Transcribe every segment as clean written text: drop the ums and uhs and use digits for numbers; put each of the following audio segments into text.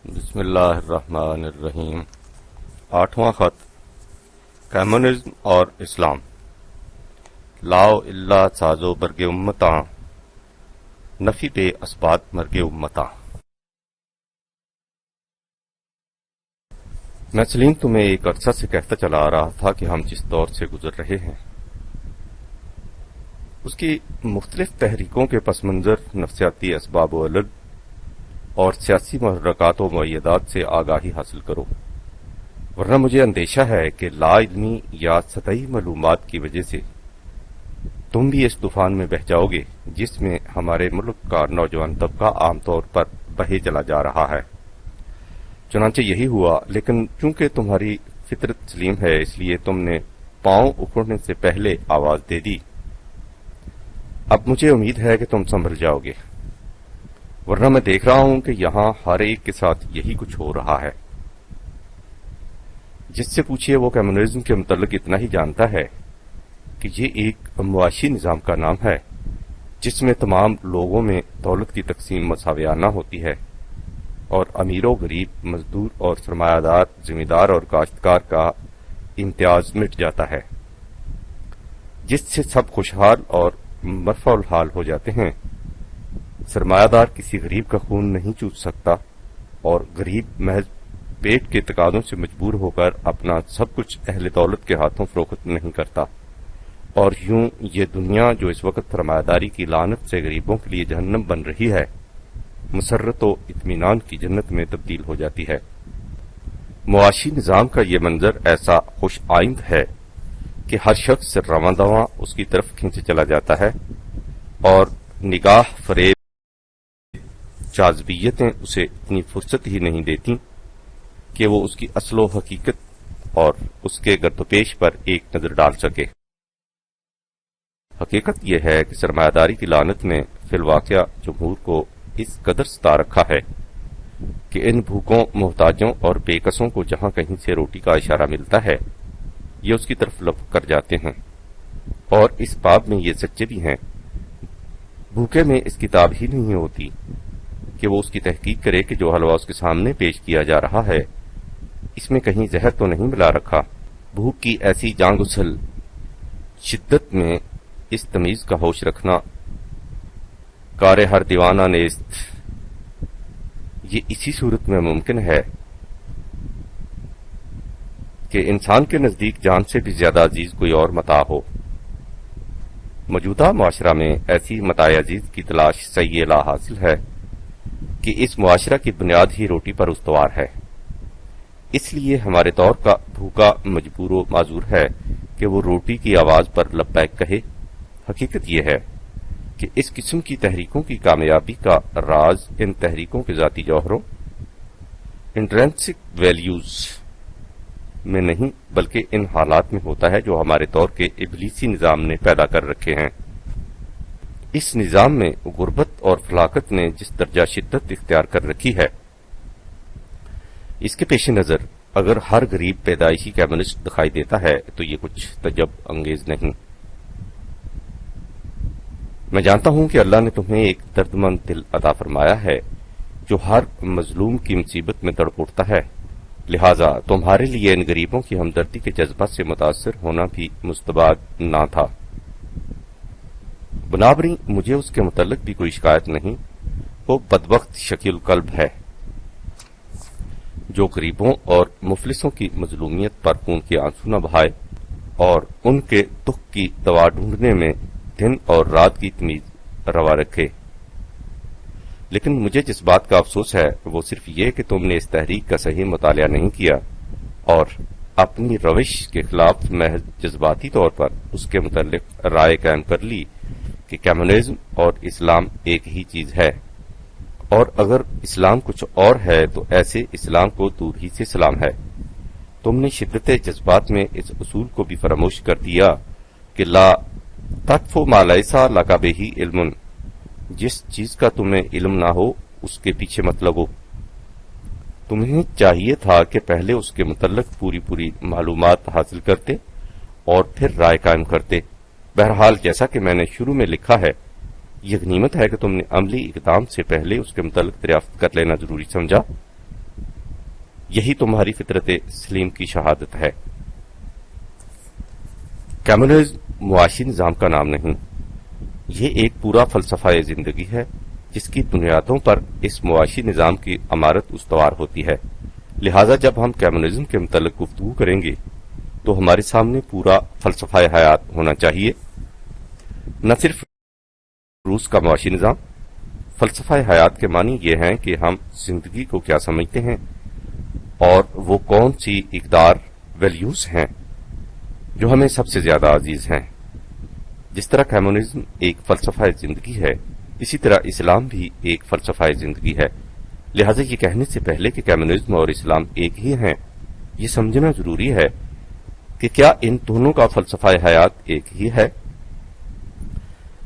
بسم اللہ الرحمن الرحیم۔ 8واں خط، کمیونزم اور اسلام۔ لاؤ اللہ سازو برگ امتاں، نفی پہ اسبات مرگ امتاں۔ میں سلیم تمہیں ایک عرصہ سے کہتا چلا آ رہا تھا کہ ہم جس دور سے گزر رہے ہیں اس کی مختلف تحریکوں کے پس منظر نفسیاتی اسباب و علل اور سیاسی محرکات و معیدات سے آگاہی حاصل کرو، ورنہ مجھے اندیشہ ہے کہ لا علمی یا سطحی معلومات کی وجہ سے تم بھی اس طوفان میں بہہ جاؤ گے جس میں ہمارے ملک کا نوجوان طبقہ عام طور پر بہے چلا جا رہا ہے۔ چنانچہ یہی ہوا، لیکن چونکہ تمہاری فطرت سلیم ہے اس لیے تم نے پاؤں اکھڑنے سے پہلے آواز دے دی۔ اب مجھے امید ہے کہ تم سنبھل جاؤ گے، ورنہ میں دیکھ رہا ہوں کہ یہاں ہر ایک کے ساتھ یہی کچھ ہو رہا ہے۔ جس سے پوچھئے وہ کمیونزم کے متعلق اتنا ہی جانتا ہے کہ یہ ایک معاشی نظام کا نام ہے جس میں تمام لوگوں میں دولت کی تقسیم مساویانہ ہوتی ہے اور امیر و غریب، مزدور اور سرمایہ دار، ذمہ دار اور کاشتکار کا امتیاز مٹ جاتا ہے، جس سے سب خوشحال اور مرفوع الحال ہو جاتے ہیں۔ سرمایہ دار کسی غریب کا خون نہیں چوس سکتا اور غریب محض پیٹ کے تقاضوں سے مجبور ہو کر اپنا سب کچھ اہل دولت کے ہاتھوں فروخت نہیں کرتا، اور یوں یہ دنیا جو اس وقت سرمایہ داری کی لعنت سے غریبوں کے لیے جہنم بن رہی ہے، مسرت و اطمینان کی جنت میں تبدیل ہو جاتی ہے۔ معاشی نظام کا یہ منظر ایسا خوش آئند ہے کہ ہر شخص رواں دواں اس کی طرف کھینچے چلا جاتا ہے اور نگاہ فریب جاذبیتیں اسے اتنی فرصت ہی نہیں دیتی کہ وہ اس کی اصل و حقیقت اور اس کے گرد و پیش پر ایک نظر ڈال سکے۔ حقیقت یہ ہے کہ سرمایہ داری کی لعنت نے فی الواقع جمہور کو اس قدر ستا رکھا ہے کہ ان بھوکوں، محتاجوں اور بے کسوں کو جہاں کہیں سے روٹی کا اشارہ ملتا ہے یہ اس کی طرف لپک کر جاتے ہیں، اور اس باب میں یہ سچے بھی ہیں۔ بھوکے میں اس کتاب ہی نہیں ہوتی کہ وہ اس کی تحقیق کرے کہ جو حلوہ اس کے سامنے پیش کیا جا رہا ہے اس میں کہیں زہر تو نہیں ملا رکھا۔ بھوک کی ایسی جان گسل شدت میں اس تمیز کا ہوش رکھنا کار ہر دیوانہ نیست، یہ اسی صورت میں ممکن ہے کہ انسان کے نزدیک جان سے بھی زیادہ عزیز کوئی اور متاع ہو۔ موجودہ معاشرہ میں ایسی متاع عزیز کی تلاش صحیح لا حاصل ہے کہ اس معاشرہ کی بنیاد ہی روٹی پر استوار ہے۔ اس لیے ہمارے دور کا بھوکا مجبور و معذور ہے کہ وہ روٹی کی آواز پر لبیک کہے۔ حقیقت یہ ہے کہ اس قسم کی تحریکوں کی کامیابی کا راز ان تحریکوں کے ذاتی جوہروں، انٹرنسک ویلیوز میں نہیں بلکہ ان حالات میں ہوتا ہے جو ہمارے دور کے ابلیسی نظام نے پیدا کر رکھے ہیں۔ اس نظام میں غربت اور فلاکت نے جس درجہ شدت اختیار کر رکھی ہے، اس کے پیش نظر اگر ہر غریب پیدائشی کمیونسٹ دکھائی دیتا ہے تو یہ کچھ تعجب انگیز نہیں۔ میں جانتا ہوں کہ اللہ نے تمہیں ایک دردمند دل عطا فرمایا ہے جو ہر مظلوم کی مصیبت میں تڑپ اٹھتا ہے، لہذا تمہارے لیے ان غریبوں کی ہمدردی کے جذبہ سے متاثر ہونا بھی مستبعد نہ تھا۔ بنابراً مجھے اس کے متعلق بھی کوئی شکایت نہیں۔ وہ بدبخت شقی القلب ہے جو غریبوں اور مفلسوں کی مظلومیت پر خون کے آنسو نہ بہائے اور ان کے دکھ کی دوا ڈھونڈنے میں دن اور رات کی تمیز روا رکھے۔ لیکن مجھے جس بات کا افسوس ہے وہ صرف یہ کہ تم نے اس تحریک کا صحیح مطالعہ نہیں کیا اور اپنی روش کے خلاف محض جذباتی طور پر اس کے متعلق رائے قائم کر لی کہ کمیونزم اور اسلام ایک ہی چیز ہے، اور اگر اسلام کچھ اور ہے تو ایسے اسلام کو دور ہی سے سلام ہے۔ تم نے شدت جذبات میں اس اصول کو بھی فراموش کر دیا کہ لا تقف ما لیس لک بہ علم، جس چیز کا تمہیں علم نہ ہو اس کے پیچھے مت لگو۔ تمہیں چاہیے تھا کہ پہلے اس کے متعلق پوری معلومات حاصل کرتے اور پھر رائے قائم کرتے۔ بہرحال جیسا کہ میں نے شروع میں لکھا ہے، یہ غنیمت ہے کہ تم نے عملی اقدام سے پہلے اس کے متعلق دریافت کر لینا ضروری سمجھا۔ یہی تمہاری فطرت سلیم کی شہادت ہے۔ کمیونزم معاشی نظام کا نام نہیں، یہ ایک پورا فلسفہ زندگی ہے جس کی بنیادوں پر اس معاشی نظام کی عمارت استوار ہوتی ہے۔ لہذا جب ہم کمیونزم کے متعلق گفتگو کریں گے تو ہمارے سامنے پورا فلسفہ حیات ہونا چاہیے، نہ صرف روس کا معاشی نظام۔ فلسفہ حیات کے معنی یہ ہیں کہ ہم زندگی کو کیا سمجھتے ہیں اور وہ کون سی اقدار ویلیوز ہیں جو ہمیں سب سے زیادہ عزیز ہیں۔ جس طرح کمیونزم ایک فلسفہ زندگی ہے، اسی طرح اسلام بھی ایک فلسفہ زندگی ہے۔ لہذا یہ کہنے سے پہلے کہ کمیونزم اور اسلام ایک ہی ہیں، یہ سمجھنا ضروری ہے کہ کیا ان دونوں کا فلسفہ حیات ایک ہی ہے؟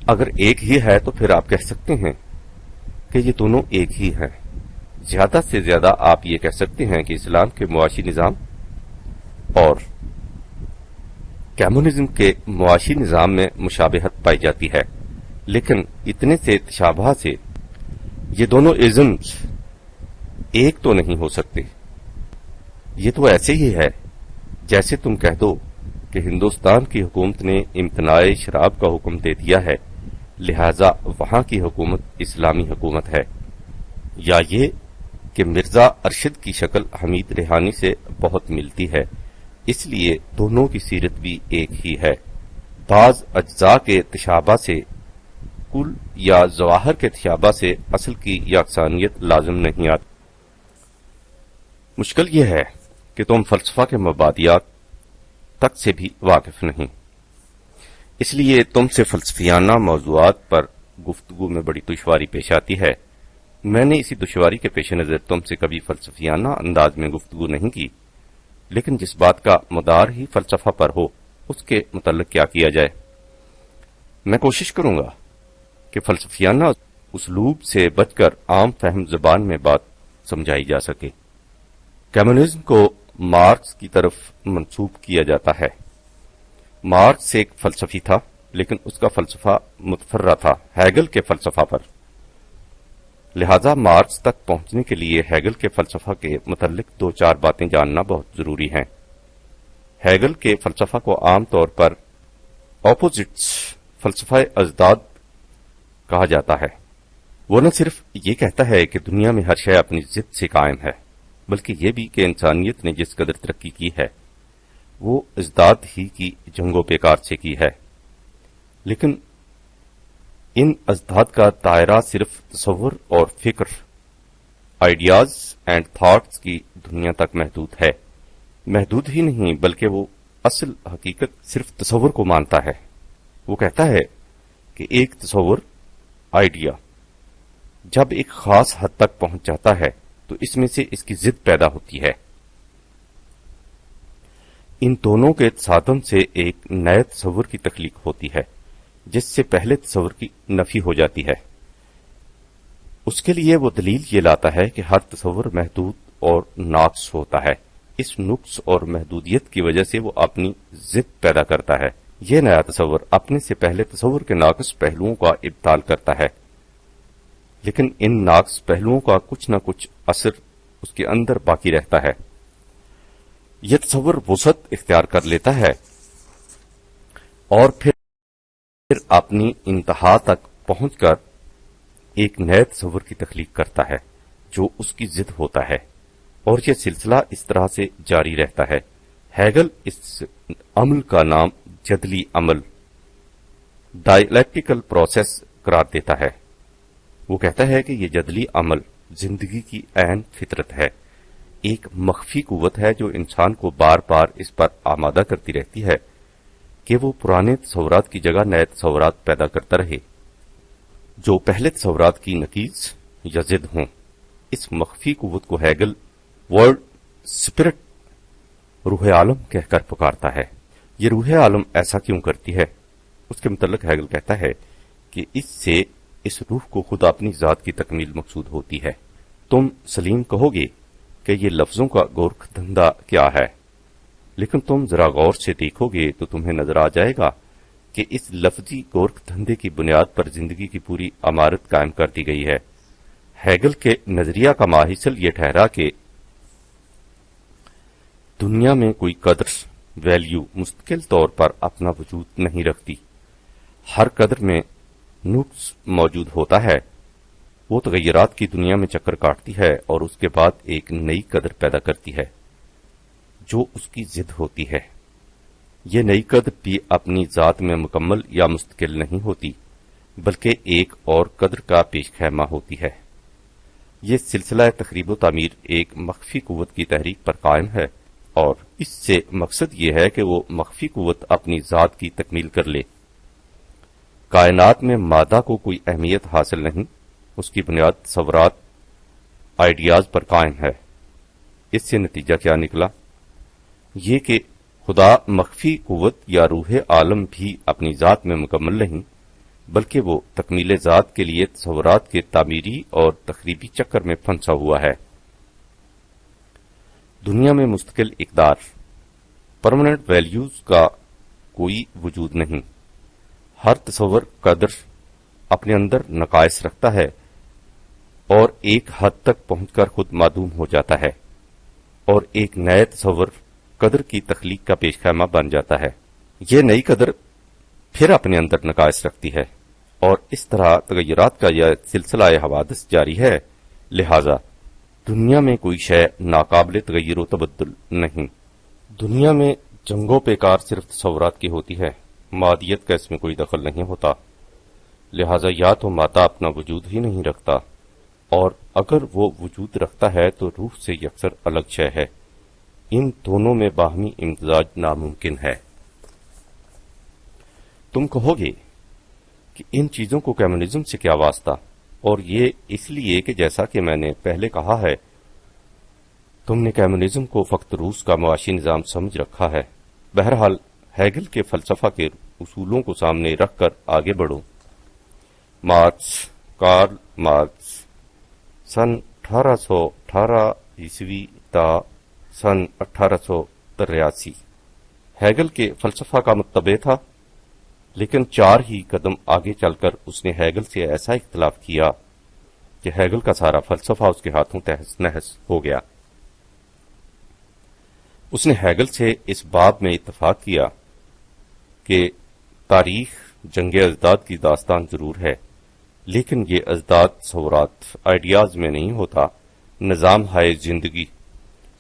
اگر ایک ہی ہے تو پھر آپ کہہ سکتے ہیں کہ یہ دونوں ایک ہی ہیں۔ زیادہ سے زیادہ آپ یہ کہہ سکتے ہیں کہ اسلام کے معاشی نظام اور کمیونزم کے معاشی نظام میں مشابہت پائی جاتی ہے، لیکن اتنے سے تشابہ سے یہ دونوں ازمز ایک تو نہیں ہو سکتے۔ یہ تو ایسے ہی ہے جیسے تم کہہ دو کہ ہندوستان کی حکومت نے امتناع شراب کا حکم دے دیا ہے، لہذا وہاں کی حکومت اسلامی حکومت ہے، یا یہ کہ مرزا ارشد کی شکل حمید ریحانی سے بہت ملتی ہے، اس لیے دونوں کی سیرت بھی ایک ہی ہے۔ بعض اجزاء کے تشابہ سے کل یا ظواہر کے تشابہ سے اصل کی یکسانیت لازم نہیں آتی۔ مشکل یہ ہے کہ تم فلسفہ کے مبادیات تک سے بھی واقف نہیں، اس لیے تم سے فلسفیانہ موضوعات پر گفتگو میں بڑی دشواری پیش آتی ہے۔ میں نے اسی دشواری کے پیش نظر تم سے کبھی فلسفیانہ انداز میں گفتگو نہیں کی، لیکن جس بات کا مدار ہی فلسفہ پر ہو اس کے متعلق کیا کیا جائے۔ میں کوشش کروں گا کہ فلسفیانہ اسلوب سے بچ کر عام فہم زبان میں بات سمجھائی جا سکے۔ کمیونزم کو مارکس کی طرف منسوب کیا جاتا ہے۔ مارکس ایک فلسفی تھا، لیکن اس کا فلسفہ متفرع تھا ہیگل کے فلسفہ پر۔ لہذا مارکس تک پہنچنے کے لیے ہیگل کے فلسفہ کے متعلق دو چار باتیں جاننا بہت ضروری ہیں۔ ہیگل کے فلسفہ کو عام طور پر اپوزٹس فلسفہ ازداد کہا جاتا ہے۔ وہ نہ صرف یہ کہتا ہے کہ دنیا میں ہر شے اپنی ضد سے قائم ہے، بلکہ یہ بھی کہ انسانیت نے جس قدر ترقی کی ہے وہ ازداد ہی کی جنگ و پیکار سے کی ہے، لیکن ان ازداد کا دائرہ صرف تصور اور فکر، آئیڈیاز اینڈ تھاٹس کی دنیا تک محدود ہے۔ محدود ہی نہیں بلکہ وہ اصل حقیقت صرف تصور کو مانتا ہے۔ وہ کہتا ہے کہ ایک تصور، آئیڈیا، جب ایک خاص حد تک پہنچ جاتا ہے تو اس میں سے اس کی ضد پیدا ہوتی ہے۔ ان دونوں کے تصادم سے ایک نئے تصور کی تخلیق ہوتی ہے جس سے پہلے تصور کی نفی ہو جاتی ہے۔ اس کے لیے وہ دلیل یہ لاتا ہے کہ ہر تصور محدود اور ناقص ہوتا ہے، اس نقص اور محدودیت کی وجہ سے وہ اپنی ضد پیدا کرتا ہے۔ یہ نیا تصور اپنے سے پہلے تصور کے ناقص پہلوؤں کا ابطال کرتا ہے، لیکن ان ناقص پہلوؤں کا کچھ نہ کچھ اثر اس کے اندر باقی رہتا ہے۔ یہ تصور وسعت اختیار کر لیتا ہے اور پھر اپنی انتہا تک پہنچ کر ایک نئے تصور کی تخلیق کرتا ہے جو اس کی ضد ہوتا ہے، اور یہ سلسلہ اس طرح سے جاری رہتا ہے۔ ہیگل اس عمل کا نام جدلی عمل، ڈائلیکٹیکل پروسیس قرار دیتا ہے۔ وہ کہتا ہے کہ یہ جدلی عمل زندگی کی عین فطرت ہے، ایک مخفی قوت ہے جو انسان کو بار بار اس پر آمادہ کرتی رہتی ہے کہ وہ پرانے تصورات کی جگہ نئے تصورات پیدا کرتا رہے جو پہلے تصورات کی نقیض یا ضد ہوں۔ اس مخفی قوت کو ہیگل ورلڈ سپرٹ، روح عالم کہہ کر پکارتا ہے۔ یہ روح عالم ایسا کیوں کرتی ہے؟ اس کے متعلق ہیگل کہتا ہے کہ اس سے اس روح کو خود اپنی ذات کی تکمیل مقصود ہوتی ہے۔ تم سلیم کہو گے کہ یہ لفظوں کا گورکھ دھندا کیا ہے، لیکن تم ذرا غور سے دیکھو گے تو تمہیں نظر آ جائے گا کہ اس لفظی گورکھ دھندے کی بنیاد پر زندگی کی پوری عمارت قائم کر دی گئی ہے۔ ہیگل کے نظریہ کا ماحصل یہ ٹھہرا کہ دنیا میں کوئی قدر ویلیو مستقل طور پر اپنا وجود نہیں رکھتی. ہر قدر میں نقص موجود ہوتا ہے. وہ تغیرات کی دنیا میں چکر کاٹتی ہے اور اس کے بعد ایک نئی قدر پیدا کرتی ہے جو اس کی ضد ہوتی ہے. یہ نئی قدر بھی اپنی ذات میں مکمل یا مستقل نہیں ہوتی بلکہ ایک اور قدر کا پیش خیمہ ہوتی ہے. یہ سلسلہ تخریب و تعمیر ایک مخفی قوت کی تحریک پر قائم ہے اور اس سے مقصد یہ ہے کہ وہ مخفی قوت اپنی ذات کی تکمیل کر لے. کائنات میں مادہ کو کوئی اہمیت حاصل نہیں، اس کی بنیاد تصورات آئیڈیاز پر قائم ہے. اس سے نتیجہ کیا نکلا؟ یہ کہ خدا مخفی قوت یا روح عالم بھی اپنی ذات میں مکمل نہیں بلکہ وہ تکمیل ذات کے لیے تصورات کے تعمیری اور تخریبی چکر میں پھنسا ہوا ہے. دنیا میں مستقل اقدار پرماننٹ ویلیوز کا کوئی وجود نہیں. ہر تصور قدر اپنے اندر نقائص رکھتا ہے اور ایک حد تک پہنچ کر خود معدوم ہو جاتا ہے اور ایک نئے تصور قدر کی تخلیق کا پیش خیمہ بن جاتا ہے. یہ نئی قدر پھر اپنے اندر نقائص رکھتی ہے اور اس طرح تغیرات کا یہ سلسلہ حوادث جاری ہے. لہذا دنیا میں کوئی شے ناقابل تغیر و تبدل نہیں. دنیا میں جنگوں پیکار صرف تصورات کی ہوتی ہے، مادیت کا اس میں کوئی دخل نہیں ہوتا. لہذا یا تو مادہ اپنا وجود ہی نہیں رکھتا اور اگر وہ وجود رکھتا ہے تو روح سے یکسر الگ شے ہے. ان دونوں میں باہمی امتزاج ناممکن ہے. تم کہو گے کہ ان چیزوں کو کمیونزم سے کیا واسطہ، اور یہ اس لیے کہ جیسا کہ میں نے پہلے کہا ہے تم نے کمیونزم کو فقط روس کا معاشی نظام سمجھ رکھا ہے. بہرحال ہیگل کے فلسفہ کے اصولوں کو سامنے رکھ کر آگے بڑھو. کارل مارکس سن 1818 عیسوی تا سن 1883 ہیگل کے فلسفہ کا متبع تھا، لیکن 4 ہی قدم آگے چل کر اس نے ہیگل سے ایسا اختلاف کیا کہ ہیگل کا سارا فلسفہ اس کے ہاتھوں تہس نہس ہو گیا. اس نے ہیگل سے اس باب میں اتفاق کیا کہ تاریخ جنگ ازداد کی داستان ضرور ہے، لیکن یہ ازداد تصورات آئیڈیاز میں نہیں ہوتا، نظام ہائے زندگی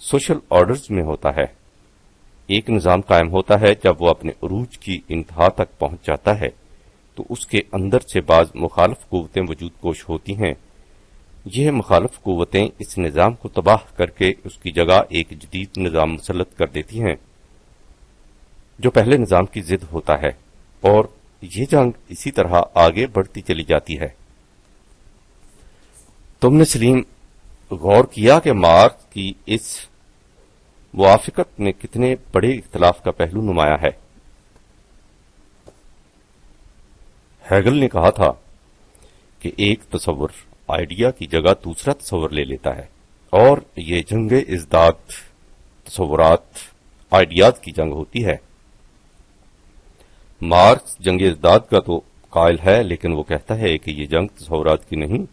سوشل آرڈرز میں ہوتا ہے. ایک نظام قائم ہوتا ہے جب وہ اپنے عروج کی انتہا تک پہنچ جاتا ہے تو اس کے اندر سے بعض مخالف قوتیں وجود کوش ہوتی ہیں. یہ مخالف قوتیں اس نظام کو تباہ کر کے اس کی جگہ ایک جدید نظام مسلط کر دیتی ہیں جو پہلے نظام کی ضد ہوتا ہے، اور یہ جنگ اسی طرح آگے بڑھتی چلی جاتی ہے. تم نے سلیم غور کیا کہ مارکس کی اس موافقت میں کتنے بڑے اختلاف کا پہلو نمایاں ہے. ہیگل نے کہا تھا کہ ایک تصور آئیڈیا کی جگہ دوسرا تصور لے لیتا ہے، اور یہ جنگ ازداد تصورات آئیڈیاز کی جنگ ہوتی ہے. مارکس جنگ ازداد کا تو قائل ہے، لیکن وہ کہتا ہے کہ یہ جنگ تصورات کی نہیں،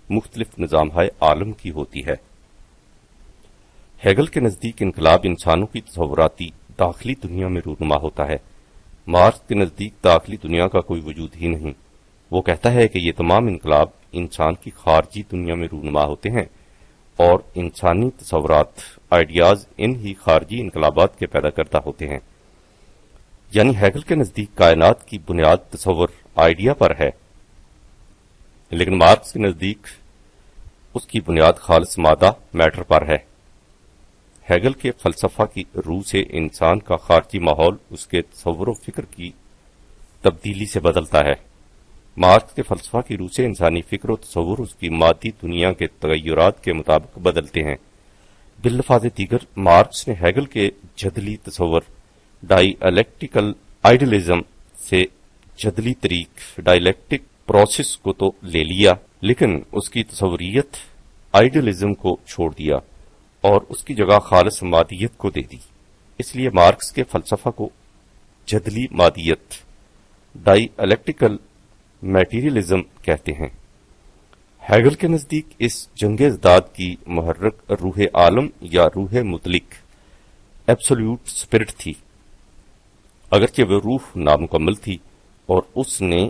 مختلف نظام عالم کی ہوتی ہے. ہیگل کے نزدیک انقلاب انسانوں کی تصوراتی داخلی دنیا میں رونما ہوتا ہے. مارکس کے نزدیک داخلی دنیا کا کوئی وجود ہی نہیں. وہ کہتا ہے کہ یہ تمام انقلاب انسان کی خارجی دنیا میں رونما ہوتے ہیں اور انسانی تصورات آئیڈیاز ان ہی خارجی انقلابات کے پیدا کردہ ہوتے ہیں. یعنی ہیگل کے نزدیک کائنات کی بنیاد تصور آئیڈیا پر ہے، لیکن مارکس کے نزدیک اس کی بنیاد خالص مادہ میٹر پر ہے. ہیگل کے فلسفہ کی روح سے انسان کا خارجی ماحول اس کے تصور و فکر کی تبدیلی سے بدلتا ہے. مارکس کے فلسفہ کی روح سے انسانی فکر و تصور اس کی مادی دنیا کے تغیرات کے مطابق بدلتے ہیں. باللفاظ دیگر مارکس نے ہیگل کے جدلی تصور ڈائی الیکٹیکل آئیڈیلزم سے جدلی طریق ڈائلیکٹک پروسیس کو تو لے لیا، لیکن اس کی تصوریت آئیڈیلزم کو چھوڑ دیا اور اس کی جگہ خالص مادیت کو دے دی. اس لیے مارکس کے فلسفہ کو جدلی مادیت ڈائی الیکٹیکل میٹیریلزم کہتے ہیں. ہیگل کے نزدیک اس جنگ ازداد کی محرک روح عالم یا روح مطلق ایبسولوٹ اسپرٹ تھی، اگرچہ وہ روح نامکمل تھی اور اس نے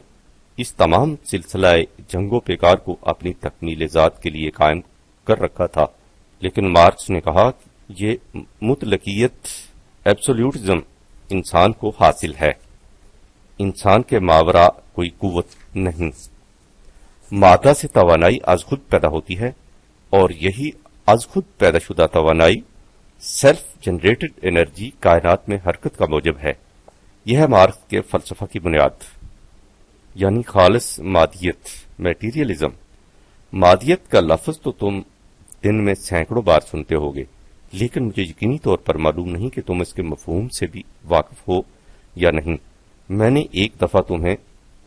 اس تمام سلسلہ جنگ و پیکار کو اپنی تکمیل ذات کے لیے قائم کر رکھا تھا، لیکن مارکس نے کہا کہ یہ مطلقیت ایبسولوٹزم انسان کو حاصل ہے، انسان کے ماورا کوئی قوت نہیں۔ مادہ سے توانائی از خود پیدا ہوتی ہے اور یہی از خود پیدا شدہ توانائی سیلف جنریٹڈ انرجی کائنات میں حرکت کا موجب ہے۔ یہ ہے مارکس کے فلسفہ کی بنیاد، یعنی خالص مادیت، میٹیریلزم۔ مادیت کا لفظ تو تم دن میں سینکڑوں بار سنتے ہوگے، لیکن مجھے یقینی طور پر معلوم نہیں کہ تم اس کے مفہوم سے بھی واقف ہو یا نہیں۔ میں نے ایک دفعہ تمہیں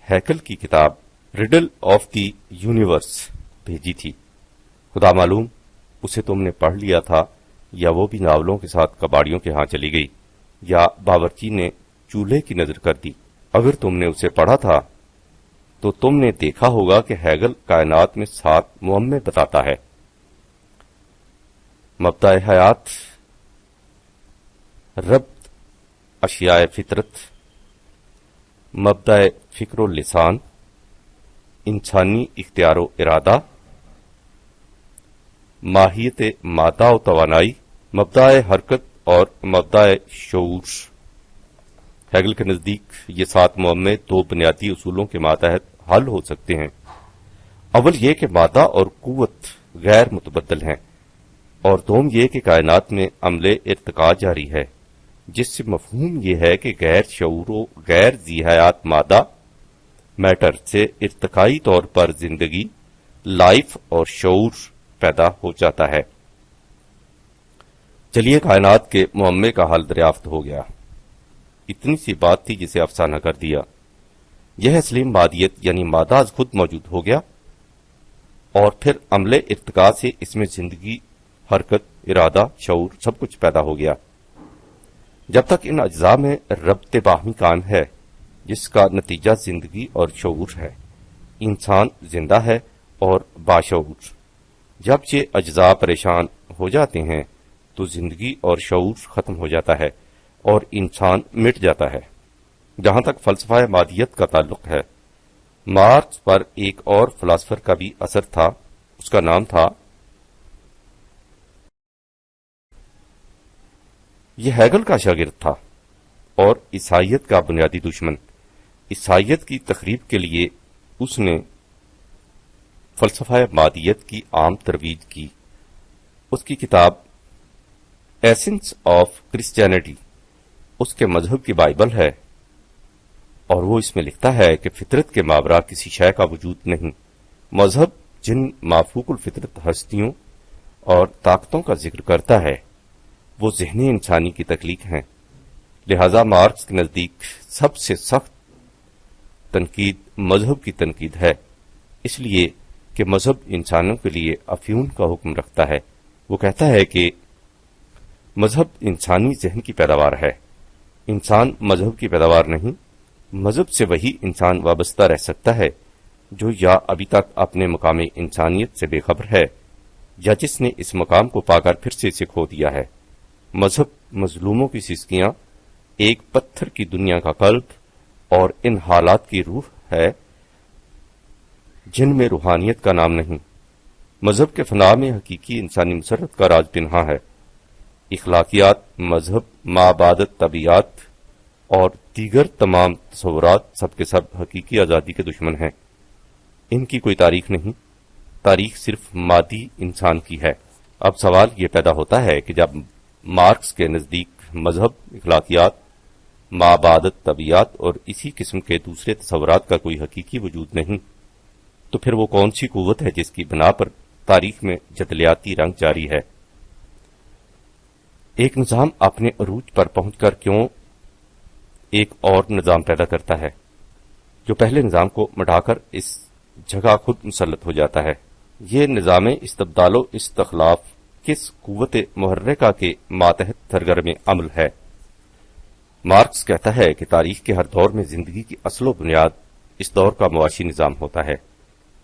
ہیکل کی کتاب ریڈل آف دی یونیورس بھیجی تھی، خدا معلوم اسے تم نے پڑھ لیا تھا یا وہ بھی ناولوں کے ساتھ کباڑیوں کے ہاں چلی گئی، یا باورچی نے چولہے کی نظر کر دی۔ اگر تم نے اسے پڑھا تھا تو تم نے دیکھا ہوگا کہ ہیگل کائنات میں 7 معمے بتاتا ہے: مبدأ حیات، ربط اشیاء فطرت، مبدأ فکر و لسان، انسانی اختیار و ارادہ، ماہیت مادہ و توانائی، مبدأ حرکت اور مبدأ شعور۔ ہیگل کے نزدیک یہ 7 معمے 2 بنیادی اصولوں کے ماتحت حل ہو سکتے ہیں۔ اول یہ کہ مادہ اور قوت غیر متبدل ہیں، اور دوم یہ کہ کائنات میں عمل ارتقاء جاری ہے، جس سے مفہوم یہ ہے کہ غیر شعور و غیر ذی حیات مادہ میٹر سے ارتقائی طور پر زندگی، لائف اور شعور پیدا ہو جاتا ہے۔ چلیے کائنات کے معمے کا حل دریافت ہو گیا۔ اتنی سی بات تھی جسے افسانہ کر دیا۔ یہ سلیم مادیت یعنی مادہ از خود موجود ہو گیا، اور پھر عمل ارتقاء سے اس میں زندگی، حرکت، ارادہ، شعور سب کچھ پیدا ہو گیا۔ جب تک ان اجزاء میں ربط باہمی قائم ہے، جس کا نتیجہ زندگی اور شعور ہے، انسان زندہ ہے اور باشعور۔ جب یہ اجزاء پریشان ہو جاتے ہیں تو زندگی اور شعور ختم ہو جاتا ہے اور انسان مٹ جاتا ہے۔ جہاں تک فلسفہ مادیت کا تعلق ہے، مارکس پر ایک اور فلاسفر کا بھی اثر تھا، اس کا نام تھا، یہ ہیگل کا شاگرد تھا اور عیسائیت کا بنیادی دشمن۔ عیسائیت کی تخریب کے لیے اس نے فلسفہ مادیت کی عام ترویج کی۔ اس کی کتاب ایسنس آف کرسچینٹی اس کے مذہب کی بائبل ہے، اور وہ اس میں لکھتا ہے کہ فطرت کے ماورا کسی شے کا وجود نہیں۔ مذہب جن مافوق الفطرت ہستیوں اور طاقتوں کا ذکر کرتا ہے وہ ذہنی انسانی کی تخلیق ہیں۔ لہذا مارکس کے نزدیک سب سے سخت تنقید مذہب کی تنقید ہے، اس لیے کہ مذہب انسانوں کے لیے افیون کا حکم رکھتا ہے۔ وہ کہتا ہے کہ مذہب انسانی ذہن کی پیداوار ہے، انسان مذہب کی پیداوار نہیں۔ مذہب سے وہی انسان وابستہ رہ سکتا ہے جو یا ابھی تک اپنے مقام انسانیت سے بے خبر ہے یا جس نے اس مقام کو پا کر پھر سے اسے کھو دیا ہے۔ مذہب مظلوموں کی سسکیاں، ایک پتھر کی دنیا کا قلب اور ان حالات کی روح ہے جن میں روحانیت کا نام نہیں۔ مذہب کے فنا میں حقیقی انسانی مسرت کا راز پنہاں ہے۔ اخلاقیات، مذہب، مابعدت طبیعت اور دیگر تمام تصورات سب کے سب حقیقی آزادی کے دشمن ہیں۔ ان کی کوئی تاریخ نہیں، تاریخ صرف مادی انسان کی ہے۔ اب سوال یہ پیدا ہوتا ہے کہ جب مارکس کے نزدیک مذہب، اخلاقیات، مابعدت طبیعت اور اسی قسم کے دوسرے تصورات کا کوئی حقیقی وجود نہیں، تو پھر وہ کون سی قوت ہے جس کی بنا پر تاریخ میں جدلیاتی رنگ جاری ہے؟ ایک نظام اپنے عروج پر پہنچ کر کیوں ایک اور نظام پیدا کرتا ہے جو پہلے نظام کو مٹا کر اس جگہ خود مسلط ہو جاتا ہے؟ یہ نظام استبدال و استخلاف کس قوت محرکہ کے ماتحت سرگرم عمل ہے؟ مارکس کہتا ہے کہ تاریخ کے ہر دور میں زندگی کی اصل و بنیاد اس دور کا معاشی نظام ہوتا ہے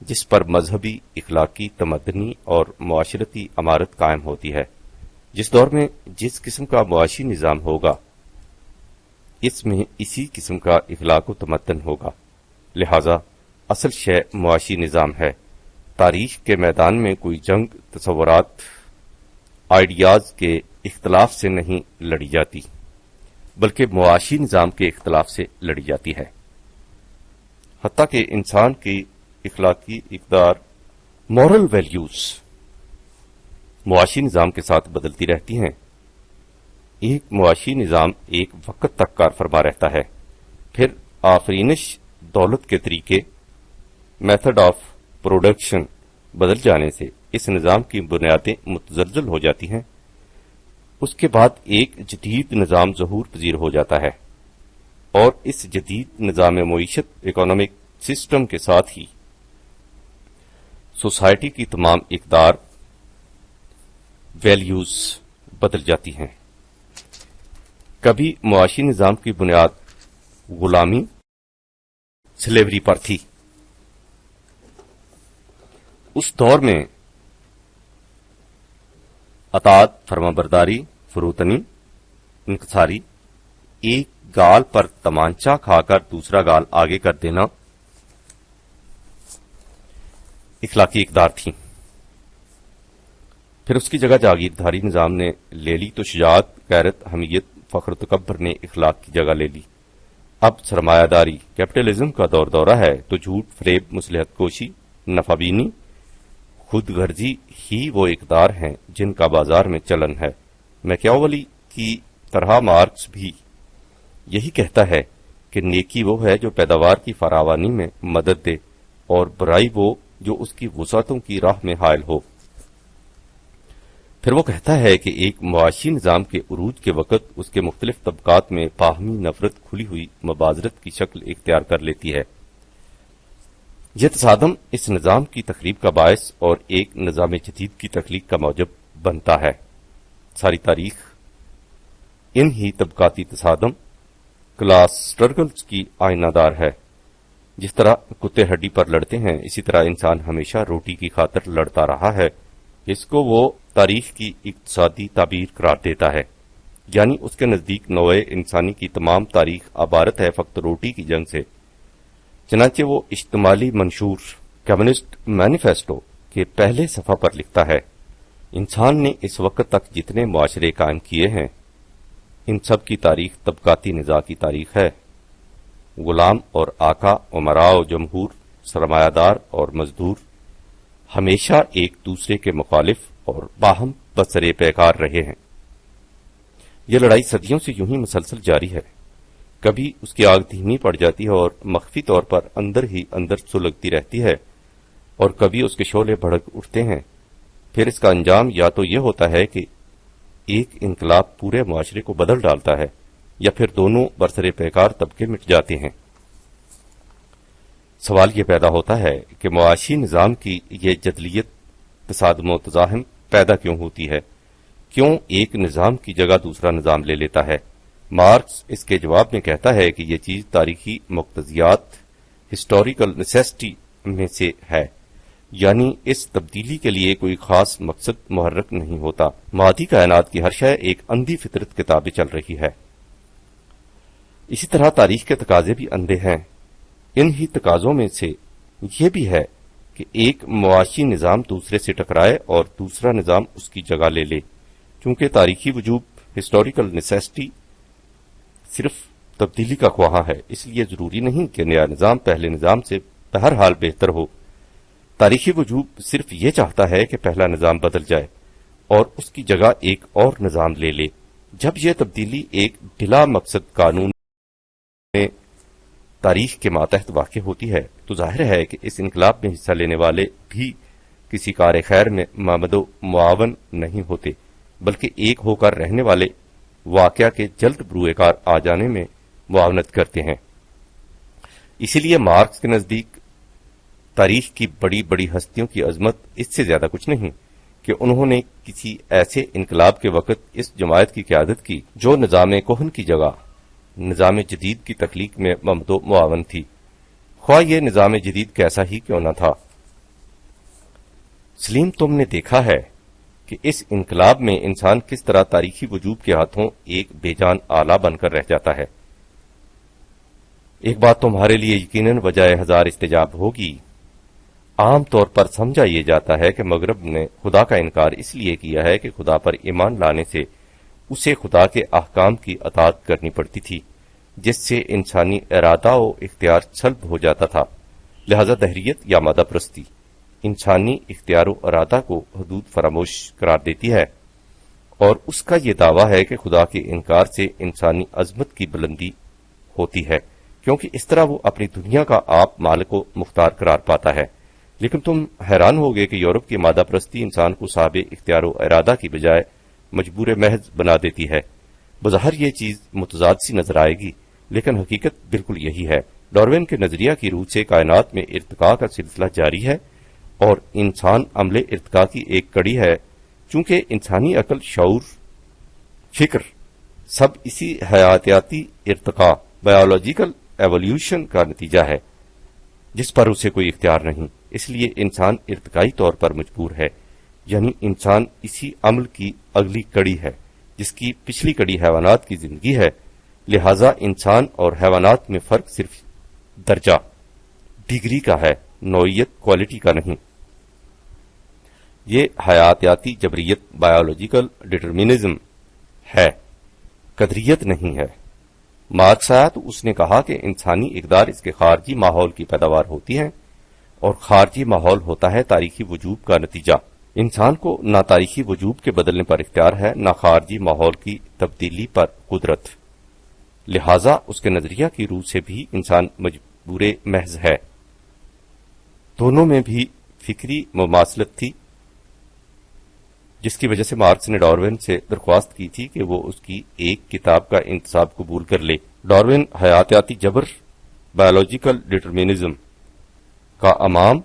جس پر مذہبی، اخلاقی، تمدنی اور معاشرتی عمارت قائم ہوتی ہے۔ جس دور میں جس قسم کا معاشی نظام ہوگا اس میں اسی قسم کا اخلاق و تمدن ہوگا، لہذا اصل شے معاشی نظام ہے۔ تاریخ کے میدان میں کوئی جنگ تصورات، آئیڈیاز کے اختلاف سے نہیں لڑی جاتی، بلکہ معاشی نظام کے اختلاف سے لڑی جاتی ہے۔ حتیٰ کہ انسان کی اخلاقی اقدار، مورل ویلیوز معاشی نظام کے ساتھ بدلتی رہتی ہیں۔ ایک معاشی نظام ایک وقت تک کار فرما رہتا ہے، پھر آفرینش، دولت کے طریقے، میتھڈ آف پروڈکشن بدل جانے سے اس نظام کی بنیادیں متزلزل ہو جاتی ہیں۔ اس کے بعد ایک جدید نظام ظہور پذیر ہو جاتا ہے، اور اس جدید نظام معیشت، اکنامک سسٹم کے ساتھ ہی سوسائٹی کی تمام اقدار، ویلیوز بدل جاتی ہیں۔ کبھی معاشی نظام کی بنیاد غلامی، سلیوری پر تھی۔ اس دور میں اطاعت، فرمانبرداری، فروتنی، انکساری، ایک گال پر تمانچہ کھا کر دوسرا گال آگے کر دینا اخلاقی اقدار تھی۔ پھر اس کی جگہ جاگیرداری نظام نے لے لی تو شجاعت، غیرت، حمیت، فخر و تکبر نے اخلاق کی جگہ لے لی۔ اب سرمایہ داری، کیپٹلزم کا دور دورہ ہے تو جھوٹ، فریب، مصلحت کوشی، نفع بینی، خود غرضی ہی وہ اقدار ہیں جن کا بازار میں چلن ہے۔ میکیاولی کی طرح مارکس بھی یہی کہتا ہے کہ نیکی وہ ہے جو پیداوار کی فراوانی میں مدد دے، اور برائی وہ جو اس کی وسعتوں کی راہ میں حائل ہو۔ پھر وہ کہتا ہے کہ ایک معاشی نظام کے عروج کے وقت اس کے مختلف طبقات میں باہمی نفرت کھلی ہوئی مبازرت کی شکل اختیار کر لیتی ہے۔ یہ تصادم اس نظام کی تخریب کا باعث اور ایک نظام جدید کی تخلیق کا موجب بنتا ہے۔ ساری تاریخ ان ہی طبقاتی تصادم، کلاس سٹرگلز کی آئینہ دار ہے۔ جس طرح کتے ہڈی پر لڑتے ہیں، اسی طرح انسان ہمیشہ روٹی کی خاطر لڑتا رہا ہے۔ اس کو وہ تاریخ کی اقتصادی تعبیر قرار دیتا ہے، یعنی اس کے نزدیک نوع انسانی کی تمام تاریخ عبارت ہے فقط روٹی کی جنگ سے۔ چنانچہ وہ اجتماعی منشور کمیونسٹ مینیفیسٹو کے پہلے صفحہ پر لکھتا ہے، انسان نے اس وقت تک جتنے معاشرے قائم کیے ہیں ان سب کی تاریخ طبقاتی نزاع کی تاریخ ہے۔ غلام اور آقا، امراء و جمہور، سرمایہ دار اور مزدور ہمیشہ ایک دوسرے کے مخالف اور باہم بسرے پیکار رہے ہیں۔ یہ لڑائی صدیوں سے یوں ہی مسلسل جاری ہے۔ کبھی اس کی آگ دھیمی پڑ جاتی ہے اور مخفی طور پر اندر ہی اندر سلگتی رہتی ہے، اور کبھی اس کے شعلے بھڑک اٹھتے ہیں۔ پھر اس کا انجام یا تو یہ ہوتا ہے کہ ایک انقلاب پورے معاشرے کو بدل ڈالتا ہے، یا پھر دونوں برسر پیکار طبقے مٹ جاتے ہیں۔ سوال یہ پیدا ہوتا ہے کہ معاشی نظام کی یہ جدلیت، تصادم و تزاحم پیدا کیوں ہوتی ہے؟ کیوں ایک نظام کی جگہ دوسرا نظام لے لیتا ہے؟ مارکس اس کے جواب میں کہتا ہے کہ یہ چیز تاریخی مقتضیات، ہسٹوریکل نیسیسٹی میں سے ہے، یعنی اس تبدیلی کے لیے کوئی خاص مقصد محرک نہیں ہوتا۔ مادی کائنات کی ہر شے ایک اندھی فطرت کے تابع چل رہی ہے۔ اسی طرح تاریخ کے تقاضے بھی اندھے ہیں۔ ان ہی تقاضوں میں سے یہ بھی ہے کہ ایک معاشی نظام دوسرے سے ٹکرائے اور دوسرا نظام اس کی جگہ لے لے۔ چونکہ تاریخی وجوب، ہسٹوریکل نیسیسٹی، صرف تبدیلی کا خواہاں ہے، اس لیے ضروری نہیں کہ نیا نظام پہلے نظام سے بہرحال بہتر ہو۔ تاریخی وجوب صرف یہ چاہتا ہے کہ پہلا نظام بدل جائے اور اس کی جگہ ایک اور نظام لے لے۔ جب یہ تبدیلی ایک بلا مقصد قانون میں تاریخ کے ماتحت واقع ہوتی ہے تو ظاہر ہے کہ اس انقلاب میں حصہ لینے والے بھی کسی کار خیر میں مامد و معاون نہیں ہوتے، بلکہ ایک ہو کر رہنے والے واقعہ کے جلد بروئے کار آ جانے میں معاونت کرتے ہیں۔ اسی لیے مارکس کے نزدیک تاریخ کی بڑی بڑی ہستیوں کی عظمت اس سے زیادہ کچھ نہیں کہ انہوں نے کسی ایسے انقلاب کے وقت اس جماعت کی قیادت کی جو نظام کہن کی جگہ نظام جدید کی تخلیق میں ممد و معاون تھی، خواہ یہ نظام جدید کیسا ہی کیوں نہ تھا۔ سلیم، تم نے دیکھا ہے کہ اس انقلاب میں انسان کس طرح تاریخی وجود کے ہاتھوں ایک بے جان آلہ بن کر رہ جاتا ہے۔ ایک بات تمہارے لیے یقیناً بجائے ہزار استجاب ہوگی۔ عام طور پر سمجھا یہ جاتا ہے کہ مغرب نے خدا کا انکار اس لیے کیا ہے کہ خدا پر ایمان لانے سے اسے خدا کے احکام کی اطاعت کرنی پڑتی تھی، جس سے انسانی ارادہ و اختیار سلب ہو جاتا تھا۔ لہذا دہریت یا مادہ پرستی انسانی اختیار و ارادہ کو حدود فراموش قرار دیتی ہے، اور اس کا یہ دعویٰ ہے کہ خدا کے انکار سے انسانی عظمت کی بلندی ہوتی ہے، کیونکہ اس طرح وہ اپنی دنیا کا آپ مالک و مختار قرار پاتا ہے۔ لیکن تم حیران ہوگے کہ یورپ کی مادہ پرستی انسان کو صاحب اختیار و ارادہ کی بجائے مجبور محض بنا دیتی ہے۔ بظاہر یہ چیز متضاد سی نظر آئے گی، لیکن حقیقت بالکل یہی ہے۔ ڈاروین کے نظریہ کی روح سے کائنات میں ارتقاء کا سلسلہ جاری ہے، اور انسان عمل ارتقاء کی ایک کڑی ہے۔ چونکہ انسانی عقل، شعور، فکر سب اسی حیاتیاتی ارتقاء، بایولوجیکل ایولیوشن کا نتیجہ ہے، جس پر اسے کوئی اختیار نہیں۔ اس لیے انسان ارتقائی طور پر مجبور ہے، یعنی انسان اسی عمل کی اگلی کڑی ہے جس کی پچھلی کڑی حیوانات کی زندگی ہے۔ لہذا انسان اور حیوانات میں فرق صرف درجہ، ڈگری کا ہے، نوعیت، کوالٹی کا نہیں۔ یہ حیاتیاتی جبریت، بایولوجیکل ڈٹرمنزم ہے، قدریت نہیں ہے۔ مارکس آیا تو اس نے کہا کہ انسانی اقدار اس کے خارجی ماحول کی پیداوار ہوتی ہے، اور خارجی ماحول ہوتا ہے تاریخی وجوب کا نتیجہ۔ انسان کو نہ تاریخی وجوب کے بدلنے پر اختیار ہے، نہ خارجی ماحول کی تبدیلی پر قدرت۔ لہذا اس کے نظریہ کی روح سے بھی انسان مجبور محض ہے۔ دونوں میں بھی فکری مماثلت تھی، جس کی وجہ سے مارکس نے ڈاروین سے درخواست کی تھی کہ وہ اس کی ایک کتاب کا انتصاب قبول کر لے۔ ڈاروین حیاتیاتی جبر، بایولوجیکل ڈٹرمنزم کا امام،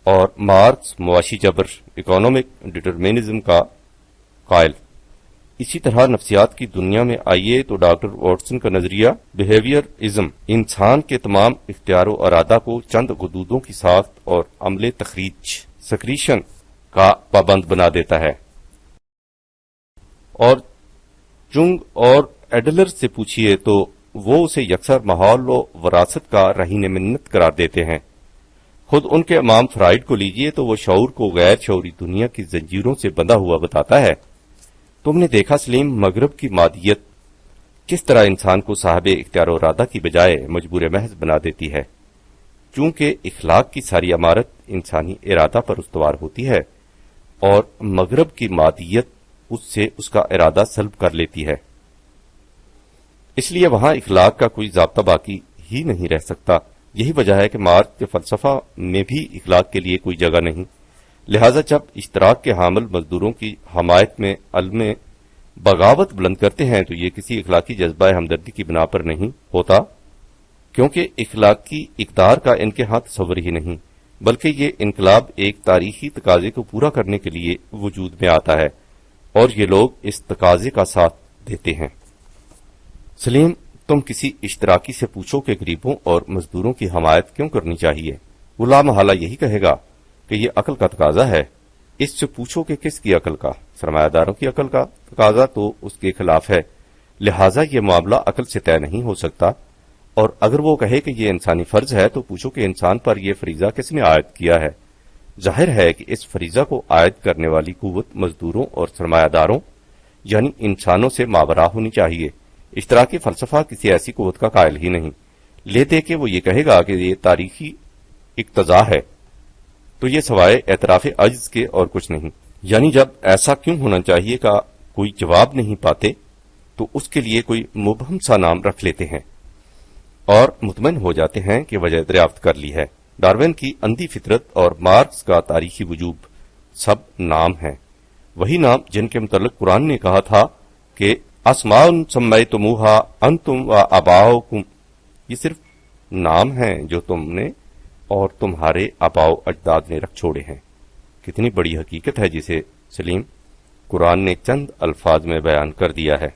اور مارکس معاشی جبر، اکنامک ڈٹرمنزم کا قائل۔ اسی طرح نفسیات کی دنیا میں آئیے تو ڈاکٹر واٹسن کا نظریہ بیہیویئرزم انسان کے تمام اختیار و ارادہ کو چند حدودوں کی ساخت اور عمل تخریج، سکریشن کا پابند بنا دیتا ہے۔ اور جنگ اور ایڈلر سے پوچھئے تو وہ اسے یکسر ماحول و وراثت کا رہین منت قرار دیتے ہیں۔ خود ان کے امام فرائڈ کو لیجئے تو وہ شعور کو غیر شعوری دنیا کی زنجیروں سے بندھا ہوا بتاتا ہے۔ تم نے دیکھا سلیم، مغرب کی مادیت کس طرح انسان کو صاحب اختیار و ارادہ کی بجائے مجبور محض بنا دیتی ہے، چونکہ اخلاق کی ساری عمارت انسانی ارادہ پر استوار ہوتی ہے، اور مغرب کی مادیت اس سے اس کا ارادہ سلب کر لیتی ہے۔ اس لیے وہاں اخلاق کا کوئی ضابطہ باقی ہی نہیں رہ سکتا۔ یہی وجہ ہے کہ مارکس کے فلسفہ میں بھی اخلاق کے لیے کوئی جگہ نہیں۔ لہذا جب اشتراک کے حامل مزدوروں کی حمایت میں علم بغاوت بلند کرتے ہیں تو یہ کسی اخلاقی جذبہ ہمدردی کی بنا پر نہیں ہوتا، کیونکہ اخلاقی اقدار کا ان کے ہاں تصور ہی نہیں، بلکہ یہ انقلاب ایک تاریخی تقاضے کو پورا کرنے کے لیے وجود میں آتا ہے، اور یہ لوگ اس تقاضے کا ساتھ دیتے ہیں۔ سلیم، تم کسی اشتراکی سے پوچھو کہ غریبوں اور مزدوروں کی حمایت کیوں کرنی چاہیے، وہ لامحالہ یہی کہے گا کہ یہ عقل کا تقاضا ہے۔ اس سے پوچھو کہ کس کی عقل کا؟ سرمایہ داروں کی عقل کا تقاضا تو اس کے خلاف ہے، لہذا یہ معاملہ عقل سے طے نہیں ہو سکتا۔ اور اگر وہ کہے کہ یہ انسانی فرض ہے تو پوچھو کہ انسان پر یہ فریضہ کس نے عائد کیا ہے؟ ظاہر ہے کہ اس فریضہ کو عائد کرنے والی قوت مزدوروں اور سرمایہ داروں یعنی انسانوں سے ماورا ہونی چاہیے۔ اشتراکی فلسفہ کسی ایسی قوت کا قائل ہی نہیں، لے دے کہ وہ یہ کہے گا کہ یہ تاریخی اقتضاء ہے، تو یہ سوائے اعتراف عجز کے اور کچھ نہیں۔ یعنی جب ایسا کیوں ہونا چاہیے کا کوئی جواب نہیں پاتے تو اس کے لیے کوئی مبہم سا نام رکھ لیتے ہیں اور مطمئن ہو جاتے ہیں کہ وجہ دریافت کر لی ہے۔ ڈاروین کی اندھی فطرت اور مارکس کا تاریخی وجوب سب نام ہیں، وہی نام جن کے متعلق قرآن نے کہا تھا کہ اسماء سمیتموہا انتم و آباؤکم، یہ صرف نام ہیں جو تم نے اور تمہارے آباء و اجداد نے رکھ چھوڑے ہیں۔ کتنی بڑی حقیقت ہے جسے سلیم قرآن نے چند الفاظ میں بیان کر دیا ہے۔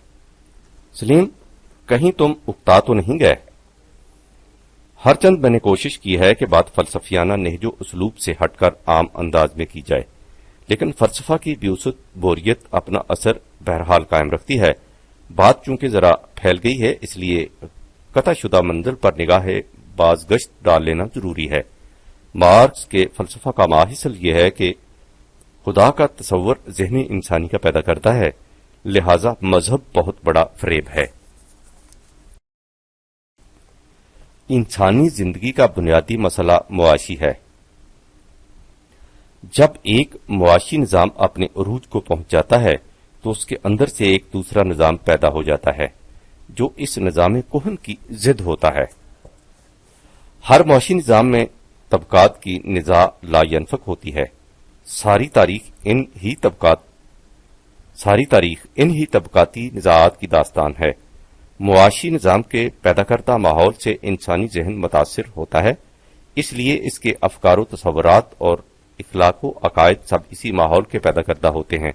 سلیم، کہیں تم اکتا تو نہیں گئے؟ ہر چند میں نے کوشش کی ہے کہ بات فلسفیانہ نہج و اسلوب سے ہٹ کر عام انداز میں کی جائے، لیکن فلسفہ کی بیوسط بوریت اپنا اثر بہرحال قائم رکھتی ہے۔ بات چونکہ ذرا پھیل گئی ہے، اس لیے قطع شدہ منزل پر نگاہ بازگشت ڈال لینا ضروری ہے۔ مارکس کے فلسفہ کا ماحصل یہ ہے کہ خدا کا تصور ذہنی انسانی کا پیدا کرتا ہے، لہذا مذہب بہت بڑا فریب ہے۔ انسانی زندگی کا بنیادی مسئلہ معاشی ہے۔ جب ایک معاشی نظام اپنے عروج کو پہنچ جاتا ہے تو اس کے اندر سے ایک دوسرا نظام پیدا ہو جاتا ہے جو اس نظام کہن کی ضد ہوتا ہے۔ ہر معاشی نظام میں طبقات کی نزاع لا ینفک ہوتی ہے۔ ساری تاریخ ان ہی طبقاتی نزاعات کی داستان ہے۔ معاشی نظام کے پیدا کردہ ماحول سے انسانی ذہن متاثر ہوتا ہے، اس لیے اس کے افکار و تصورات اور اخلاق و عقائد سب اسی ماحول کے پیدا کردہ ہوتے ہیں۔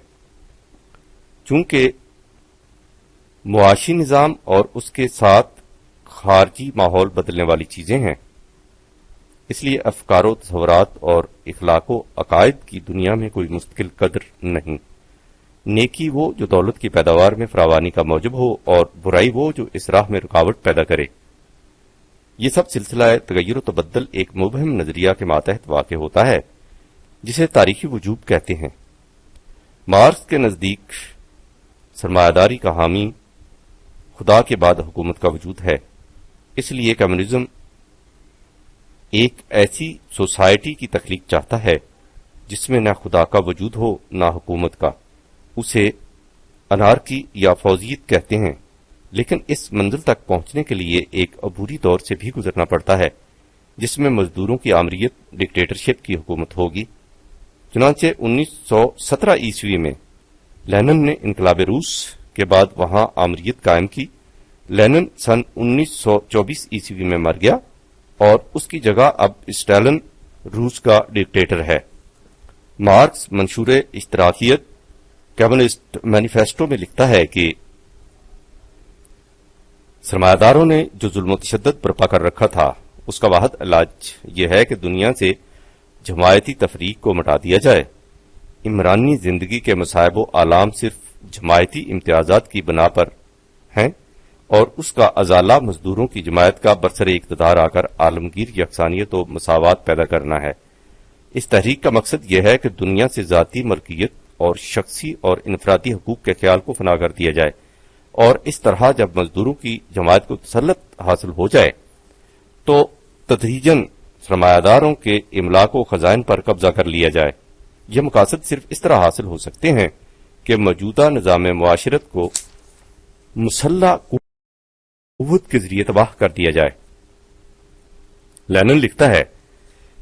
چونکہ معاشی نظام اور اس کے ساتھ خارجی ماحول بدلنے والی چیزیں ہیں، اس لیے افکار و تصورات اور اخلاق و عقائد کی دنیا میں کوئی مستقل قدر نہیں۔ نیکی وہ جو دولت کی پیداوار میں فراوانی کا موجب ہو، اور برائی وہ جو اس راہ میں رکاوٹ پیدا کرے۔ یہ سب سلسلہ تغیر و تبدل ایک مبہم نظریہ کے ماتحت واقع ہوتا ہے جسے تاریخی وجوب کہتے ہیں۔ مارکس کے نزدیک سرمایہ داری کا حامی خدا کے بعد حکومت کا وجود ہے، اس لیے کمیونزم ایک ایسی سوسائٹی کی تخلیق چاہتا ہے جس میں نہ خدا کا وجود ہو نہ حکومت کا۔ اسے انارکی یا فوضیت کہتے ہیں، لیکن اس منزل تک پہنچنے کے لیے ایک عبوری دور سے بھی گزرنا پڑتا ہے جس میں مزدوروں کی آمریت ڈکٹیٹرشپ کی حکومت ہوگی۔ چنانچہ 1917 عیسوی میں لینن نے انقلاب روس کے بعد وہاں آمریت قائم کی۔ لینن سن 1924 عیسوی میں مر گیا اور اس کی جگہ اب اسٹالن روس کا ڈکٹیٹر ہے۔ مارکس منشور اشتراکیت کمیونسٹ مینیفیسٹو میں لکھتا ہے کہ سرمایہ داروں نے جو ظلم و تشدد برپا کر رکھا تھا اس کا واحد علاج یہ ہے کہ دنیا سے جماعتی تفریق کو مٹا دیا جائے۔ عمرانی زندگی کے مصائب و آلام صرف جماعتی امتیازات کی بنا پر ہیں اور اس کا ازالہ مزدوروں کی جماعت کا برسر اقتدار آ کر عالمگیر یکسانیت و مساوات پیدا کرنا ہے۔ اس تحریک کا مقصد یہ ہے کہ دنیا سے ذاتی ملکیت اور شخصی اور انفرادی حقوق کے خیال کو فنا کر دیا جائے، اور اس طرح جب مزدوروں کی جماعت کو تسلط حاصل ہو جائے تو تدریجاً سرمایہ داروں کے املاک و خزائن پر قبضہ کر لیا جائے۔ یہ مقاصد صرف اس طرح حاصل ہو سکتے ہیں کہ موجودہ نظام معاشرت کو مسلح قوت کے ذریعے تباہ کر دیا جائے۔ لینن لکھتا ہے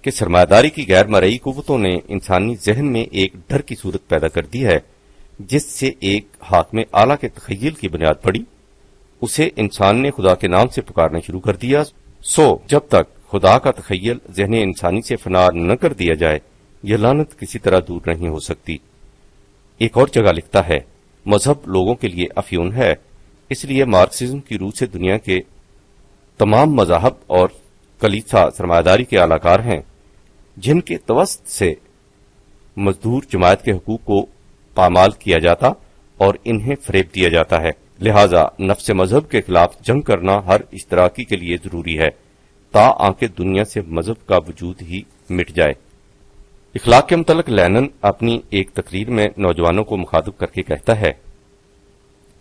کہ سرمایہ داری کی غیر مرئی قوتوں نے انسانی ذہن میں ایک ڈر کی صورت پیدا کر دی ہے جس سے ایک حاکم اعلیٰ کے تخیل کی بنیاد پڑی۔ اسے انسان نے خدا کے نام سے پکارنا شروع کر دیا۔ جب تک خدا کا تخیل ذہن انسانی سے فنا نہ کر دیا جائے یہ لعنت کسی طرح دور نہیں ہو سکتی۔ ایک اور جگہ لکھتا ہے مذہب لوگوں کے لیے افیون ہے، اس لیے مارکسزم کی روح سے دنیا کے تمام مذاہب اور کلیسا سرمایہ داری کے اعلی کار ہیں جن کے توسط سے مزدور جماعت کے حقوق کو پامال کیا جاتا اور انہیں فریب دیا جاتا ہے۔ لہذا نفس مذہب کے خلاف جنگ کرنا ہر اشتراکی کے لیے ضروری ہے تاکہ دنیا سے مذہب کا وجود ہی مٹ جائے۔ اخلاق کے متعلق لینن اپنی ایک تقریر میں نوجوانوں کو مخاطب کر کے کہتا ہے،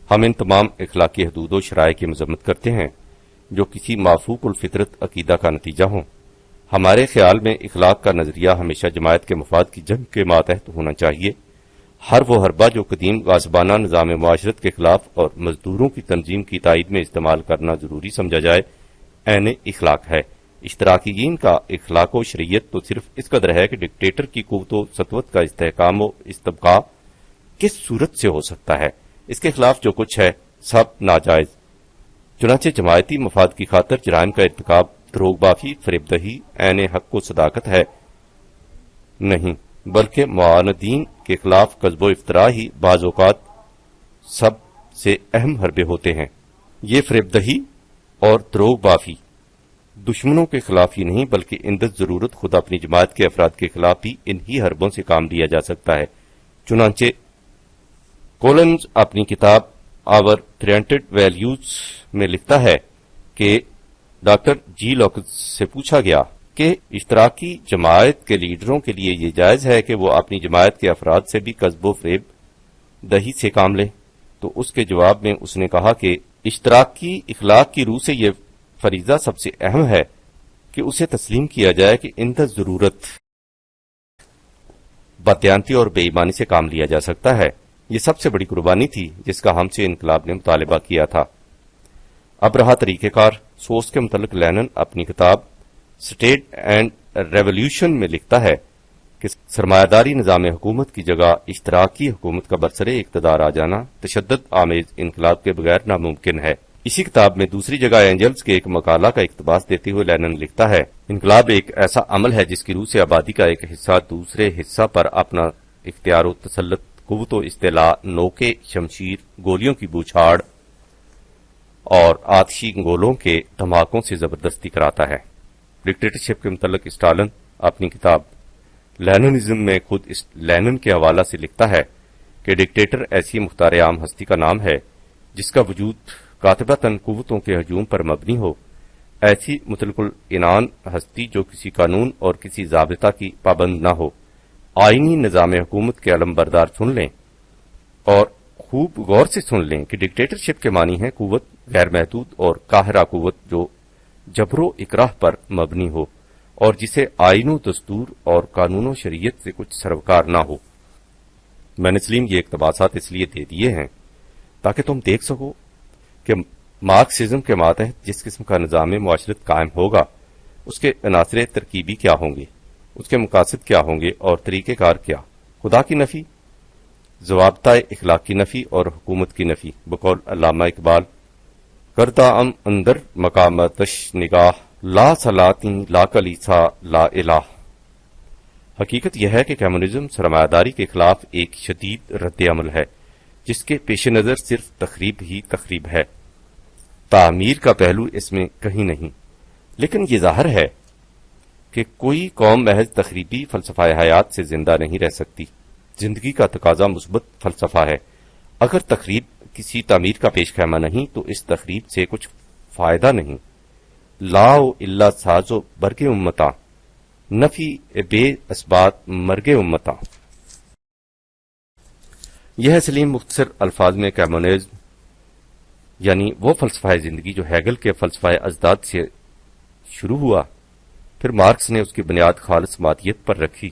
ہم ان تمام اخلاقی حدود و شرائع کی مذمت کرتے ہیں جو کسی مافوق الفطرت عقیدہ کا نتیجہ ہوں۔ ہمارے خیال میں اخلاق کا نظریہ ہمیشہ جماعت کے مفاد کی جنگ کے ماتحت ہونا چاہیے۔ ہر وہ حربہ جو قدیم غاصبانہ نظام معاشرت کے خلاف اور مزدوروں کی تنظیم کی تائید میں استعمال کرنا ضروری سمجھا جائے عین اخلاق ہے۔ اشتراکیین کا اخلاق و شریعت تو صرف اس قدر ہے کہ ڈکٹیٹر کی قوت و سطوت کا استحکام و استبقاء کس صورت سے ہو سکتا ہے، اس کے خلاف جو کچھ ہے سب ناجائز۔ چنانچہ جماعتی مفاد کی خاطر جرائم کا ارتکاب دروغ بافی، فریب دہی عین حق و صداقت ہے نہیں، بلکہ معاندین کے خلاف کذب و افطراء ہی بعض اوقات سب سے اہم حربے ہوتے ہیں۔ یہ فریب دہی اور دروغ بافی دشمنوں کے خلاف ہی نہیں بلکہ اندر ضرورت خود اپنی جماعت کے افراد کے خلاف بھی انہی حربوں سے کام لیا جا سکتا ہے۔ چنانچہ کولنز اپنی کتاب آور تھریٹڈ ویلیوز میں لکھتا ہے کہ ڈاکٹر جی لاکس سے پوچھا گیا کہ اشتراکی جماعت کے لیڈروں کے لیے یہ جائز ہے کہ وہ اپنی جماعت کے افراد سے بھی کذب و فریب دہی سے کام لیں، تو اس کے جواب میں اس نے کہا کہ اشتراکی اخلاق کی روح سے یہ فریضہ سب سے اہم ہے کہ اسے تسلیم کیا جائے کہ اندر ضرورت بددیانتی اور بے ایمانی سے کام لیا جا سکتا ہے۔ یہ سب سے بڑی قربانی تھی جس کا ہم سے انقلاب نے مطالبہ کیا تھا۔ اب رہا طریقہ کار، سوچ کے متعلق لینن اپنی کتاب اسٹیٹ اینڈ ریولیوشن میں لکھتا ہے کہ سرمایہ داری نظام حکومت کی جگہ اشتراکی حکومت کا برسر اقتدار آ جانا تشدد آمیز انقلاب کے بغیر ناممکن ہے۔ اسی کتاب میں دوسری جگہ اینجلز کے ایک مقالہ کا اقتباس دیتے ہوئے لینن لکھتا ہے، انقلاب ایک ایسا عمل ہے جس کی روح سے آبادی کا ایک حصہ دوسرے حصہ پر اپنا اختیار و تسلط، قوت و استعلاء، نوکے شمشیر، گولیوں کی بوچھاڑ اور آتشی گولوں کے دھماکوں سے زبردستی کراتا ہے۔ ڈکٹیٹرشپ کے متعلق اسٹالن اپنی کتاب لیننزم میں خود اس لینن کے حوالہ سے لکھتا ہے کہ ڈکٹیٹر ایسی مختار عام ہستی کا نام ہے جس کا وجود قاطبتاً قوتوں کے ہجوم پر مبنی ہو، ایسی مطلق العنان ہستی جو کسی قانون اور کسی ضابطہ کی پابند نہ ہو۔ آئینی نظام حکومت کے علمبردار سن لیں اور خوب غور سے سن لیں کہ ڈکٹیٹرشپ کے معنی ہے قوت غیر محدود اور قاہرہ قوت جو جبر و اکراہ پر مبنی ہو اور جسے آئین و دستور اور قانون و شریعت سے کچھ سروکار نہ ہو۔ میں نے سلیم یہ اقتباسات اس لیے دے دیے ہیں تاکہ تم دیکھ سکو کہ مارکسزم کے ماتحت جس قسم کا نظام معاشرت قائم ہوگا اس کے عناصر ترکیبی کیا ہوں گے، اس کے مقاصد کیا ہوں گے اور طریقہ کار کیا۔ خدا کی نفی، ضوابطۂ اخلاق کی نفی اور حکومت کی نفی، بقول علامہ اقبال، کردہ ام اندر مقاماتش نگاہ، لا صلاتی لا کلیسا لا الہ۔ حقیقت یہ ہے کہ کمیونزم سرمایہ داری کے خلاف ایک شدید رد عمل ہے جس کے پیش نظر صرف تخریب ہی تخریب ہے، تعمیر کا پہلو اس میں کہیں نہیں۔ لیکن یہ ظاہر ہے کہ کوئی قوم محض تخریبی فلسفہ حیات سے زندہ نہیں رہ سکتی۔ زندگی کا تقاضا مثبت فلسفہ ہے۔ اگر تخریب کسی تعمیر کا پیش خیمہ نہیں تو اس تخریب سے کچھ فائدہ نہیں۔ لاؤ الا سازو برگ امتاں، نفی بے اسبات مرگ امتاں۔ یہ ہے سلیم مختصر الفاظ میں کمیونزم، یعنی وہ فلسفہ زندگی جو ہیگل کے فلسفہ اجداد سے شروع ہوا، پھر مارکس نے اس کی بنیاد خالص مادیت پر رکھی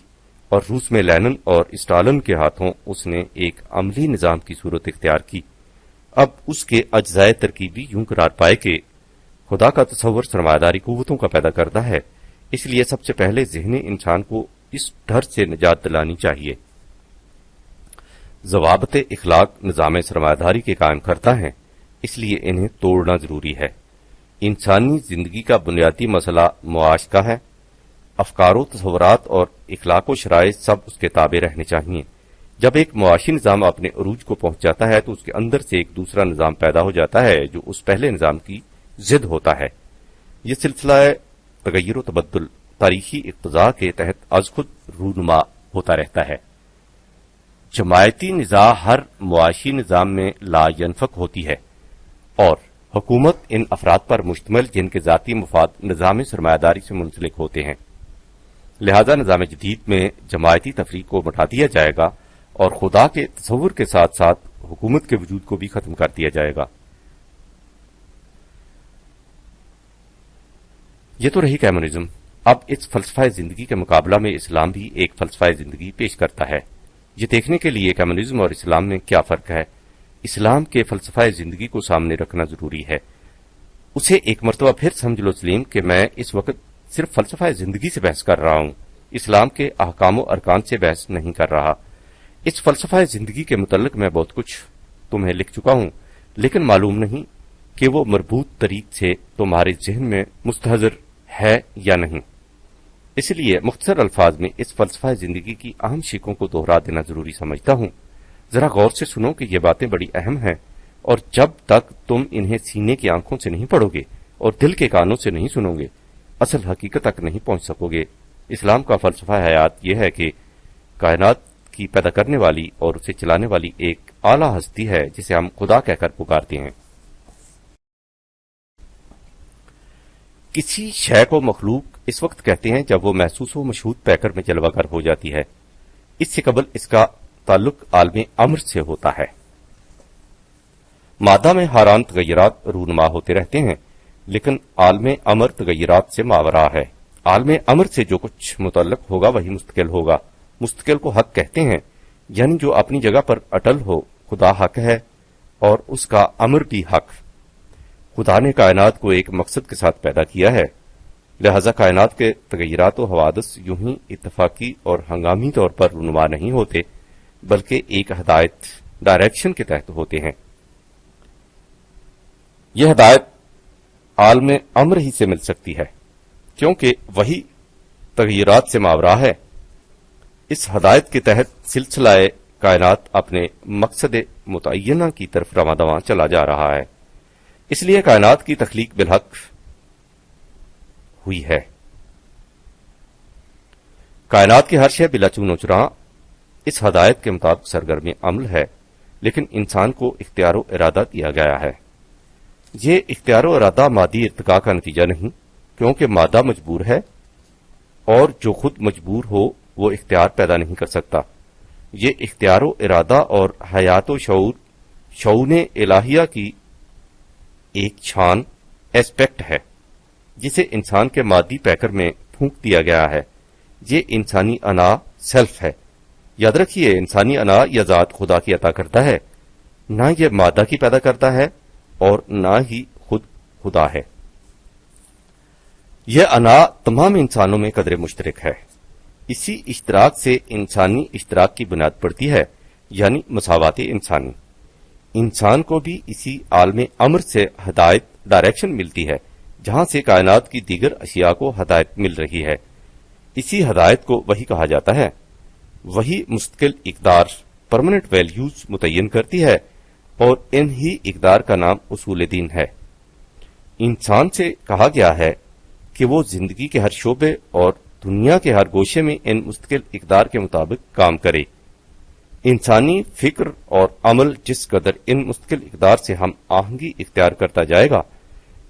اور روس میں لینن اور اسٹالن کے ہاتھوں اس نے ایک عملی نظام کی صورت اختیار کی۔ اب اس کے اجزائے ترکیبی یوں قرار پائے کہ خدا کا تصور سرمایہ داری قوتوں کا پیدا کرتا ہے، اس لیے سب سے پہلے ذہن انسان کو اس ڈر سے نجات دلانی چاہیے۔ ضوابط اخلاق نظام سرمایہ داری کے قائم کرتا ہے، اس لیے انہیں توڑنا ضروری ہے۔ انسانی زندگی کا بنیادی مسئلہ معاش کا ہے۔ افکار و تصورات اور اخلاق و شرائط سب اس کے تابع رہنے چاہیے۔ جب ایک معاشی نظام اپنے عروج کو پہنچ جاتا ہے تو اس کے اندر سے ایک دوسرا نظام پیدا ہو جاتا ہے جو اس پہلے نظام کی ضد ہوتا ہے۔ یہ سلسلہ تغیر و تبدل تاریخی اقتضاء کے تحت از خود رونما ہوتا رہتا ہے۔ جماعتی نزاع ہر معاشی نظام میں لا ینفک ہوتی ہے اور حکومت ان افراد پر مشتمل جن کے ذاتی مفاد نظام سرمایہ داری سے منسلک ہوتے ہیں۔ لہذا نظام جدید میں جماعتی تفریق کو مٹا دیا جائے گا اور خدا کے تصور کے ساتھ ساتھ حکومت کے وجود کو بھی ختم کر دیا جائے گا۔ یہ تو رہی کمیونزم۔ اب اس فلسفہ زندگی کے مقابلہ میں اسلام بھی ایک فلسفہ زندگی پیش کرتا ہے۔ یہ دیکھنے کے لیے کمیونزم اور اسلام میں کیا فرق ہے، اسلام کے فلسفہ زندگی کو سامنے رکھنا ضروری ہے۔ اسے ایک مرتبہ پھر سمجھ لو سلیم کہ میں اس وقت صرف فلسفہ زندگی سے بحث کر رہا ہوں، اسلام کے احکام و ارکان سے بحث نہیں کر رہا۔ اس فلسفہ زندگی کے متعلق میں بہت کچھ تمہیں لکھ چکا ہوں، لیکن معلوم نہیں کہ وہ مربوط طریق سے تمہارے ذہن میں مستحضر ہے یا نہیں۔ اس لیے مختصر الفاظ میں اس فلسفہ زندگی کی اہم شیکوں کو دوہرا دینا ضروری سمجھتا ہوں۔ ذرا غور سے سنو کہ یہ باتیں بڑی اہم ہیں، اور جب تک تم انہیں سینے کی آنکھوں سے نہیں پڑھو گے اور دل کے کانوں سے نہیں سنو گے اصل حقیقت تک نہیں پہنچ سکو گے۔ اسلام کا فلسفہ حیات یہ ہے کہ کائنات کی پیدا کرنے والی اور اسے چلانے والی ایک اعلیٰ ہستی ہے جسے ہم خدا کہہ کر پکارتے ہیں۔ کسی شے کو مخلوق اس وقت کہتے ہیں جب وہ محسوس و مشہود پیکر میں جلوہ گر ہو جاتی ہے۔ اس سے قبل اس کا تعلق عالم امر سے ہوتا ہے۔ مادہ میں حیران تغیرات رونما ہوتے رہتے ہیں، لیکن عالم امر تغیرات سے ماورا ہے۔ عالم امر سے جو کچھ متعلق ہوگا وہی مستقل ہوگا۔ مستقل کو حق کہتے ہیں، یعنی جو اپنی جگہ پر اٹل ہو۔ خدا حق ہے اور اس کا امر بھی حق۔ خدا نے کائنات کو ایک مقصد کے ساتھ پیدا کیا ہے، لہذا کائنات کے تغیرات و حوادث یوں ہی اتفاقی اور ہنگامی طور پر رونما نہیں ہوتے، بلکہ ایک ہدایت ڈائریکشن کے تحت ہوتے ہیں۔ یہ ہدایت عالم امر ہی سے مل سکتی ہے، کیونکہ وہی تغیرات سے ماورا ہے۔ اس ہدایت کے تحت سلسلہ کائنات اپنے مقصد متعینہ کی طرف رواں دواں چلا جا رہا ہے۔ اس لیے کائنات کی تخلیق بالحق ہوئی ہے۔ کائنات کی ہر شے بلا چون و چراں اس ہدایت کے مطابق سرگرم عمل ہے، لیکن انسان کو اختیار و ارادہ دیا گیا ہے۔ یہ اختیار و ارادہ مادی ارتقاء کا نتیجہ نہیں، کیونکہ مادہ مجبور ہے اور جو خود مجبور ہو وہ اختیار پیدا نہیں کر سکتا۔ یہ اختیار و ارادہ اور حیات و شعون الہیہ کی ایک چھان ایسپیکٹ ہے جسے انسان کے مادی پیکر میں پھونک دیا گیا ہے۔ یہ انسانی انا سیلف ہے۔ یاد رکھیے، انسانی انا یا ذات خدا کی عطا کرتا ہے، نہ یہ مادہ کی پیدا کرتا ہے اور نہ ہی خود خدا ہے۔ یہ انا تمام انسانوں میں قدر مشترک ہے۔ اسی اشتراک سے انسانی اشتراک کی بنیاد پڑتی ہے، یعنی مساوات انسانی۔ انسان کو بھی اسی عالم امر سے ہدایت ڈائریکشن ملتی ہے، جہاں سے کائنات کی دیگر اشیاء کو ہدایت مل رہی ہے۔ اسی ہدایت کو وہی کہا جاتا ہے۔ وہی مستقل اقدار پرماننٹ ویلیوز متعین کرتی ہے اور ان ہی اقدار کا نام اصول دین ہے۔ انسان سے کہا گیا ہے کہ وہ زندگی کے ہر شعبے اور دنیا کے ہر گوشے میں ان مستقل اقدار کے مطابق کام کرے۔ انسانی فکر اور عمل جس قدر ان مستقل اقدار سے ہم آہنگی اختیار کرتا جائے گا،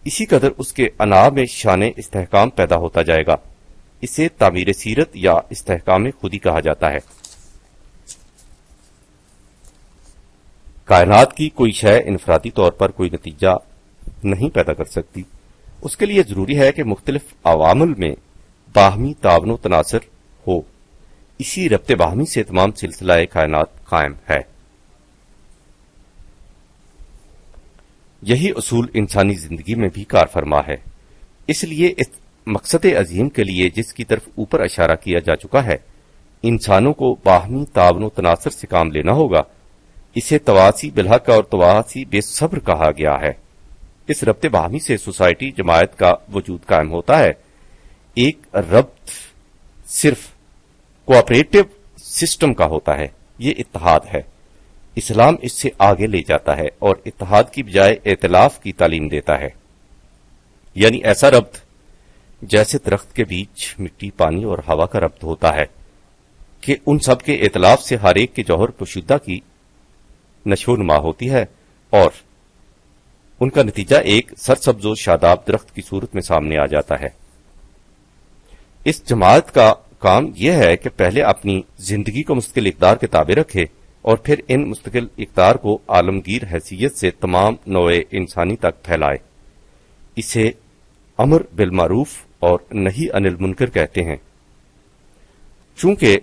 اسی قدر اس کے انا میں شان استحکام پیدا ہوتا جائے گا۔ اسے تعمیر سیرت یا استحکام خودی کہا جاتا ہے۔ کائنات کی کوئی شے انفرادی طور پر کوئی نتیجہ نہیں پیدا کر سکتی۔ اس کے لیے ضروری ہے کہ مختلف عوامل میں باہمی تعاون و تناصر ہو۔ اسی ربط باہمی سے تمام سلسلہ کائنات قائم ہے۔ یہی اصول انسانی زندگی میں بھی کار فرما ہے۔ اس لیے اس مقصد عظیم کے لیے جس کی طرف اوپر اشارہ کیا جا چکا ہے، انسانوں کو باہمی تعاون و تناصر سے کام لینا ہوگا۔ اسے تواسی بالحق اور تواسی بے صبر کہا گیا ہے۔ اس ربط باہمی سے سوسائٹی جماعت کا وجود قائم ہوتا ہے۔ ایک ربط صرف کوآپریٹو سسٹم کا ہوتا ہے، یہ اتحاد ہے۔ اسلام اس سے آگے لے جاتا ہے اور اتحاد کی بجائے ائتلاف کی تعلیم دیتا ہے، یعنی ایسا ربط جیسے درخت کے بیچ مٹی، پانی اور ہوا کا ربط ہوتا ہے کہ ان سب کے ائتلاف سے ہر ایک کے جوہر پوشیدہ کی نشو و نما ہوتی ہے اور ان کا نتیجہ ایک سرسبز و شاداب درخت کی صورت میں سامنے آ جاتا ہے۔ اس جماعت کا کام یہ ہے کہ پہلے اپنی زندگی کو مستقل اقدار کے تابع رکھے اور پھر ان مستقل اقدار کو عالمگیر حیثیت سے تمام نوع انسانی تک پھیلائے۔ اسے امر بالمعروف اور نہی عن المنکر کہتے ہیں۔ چونکہ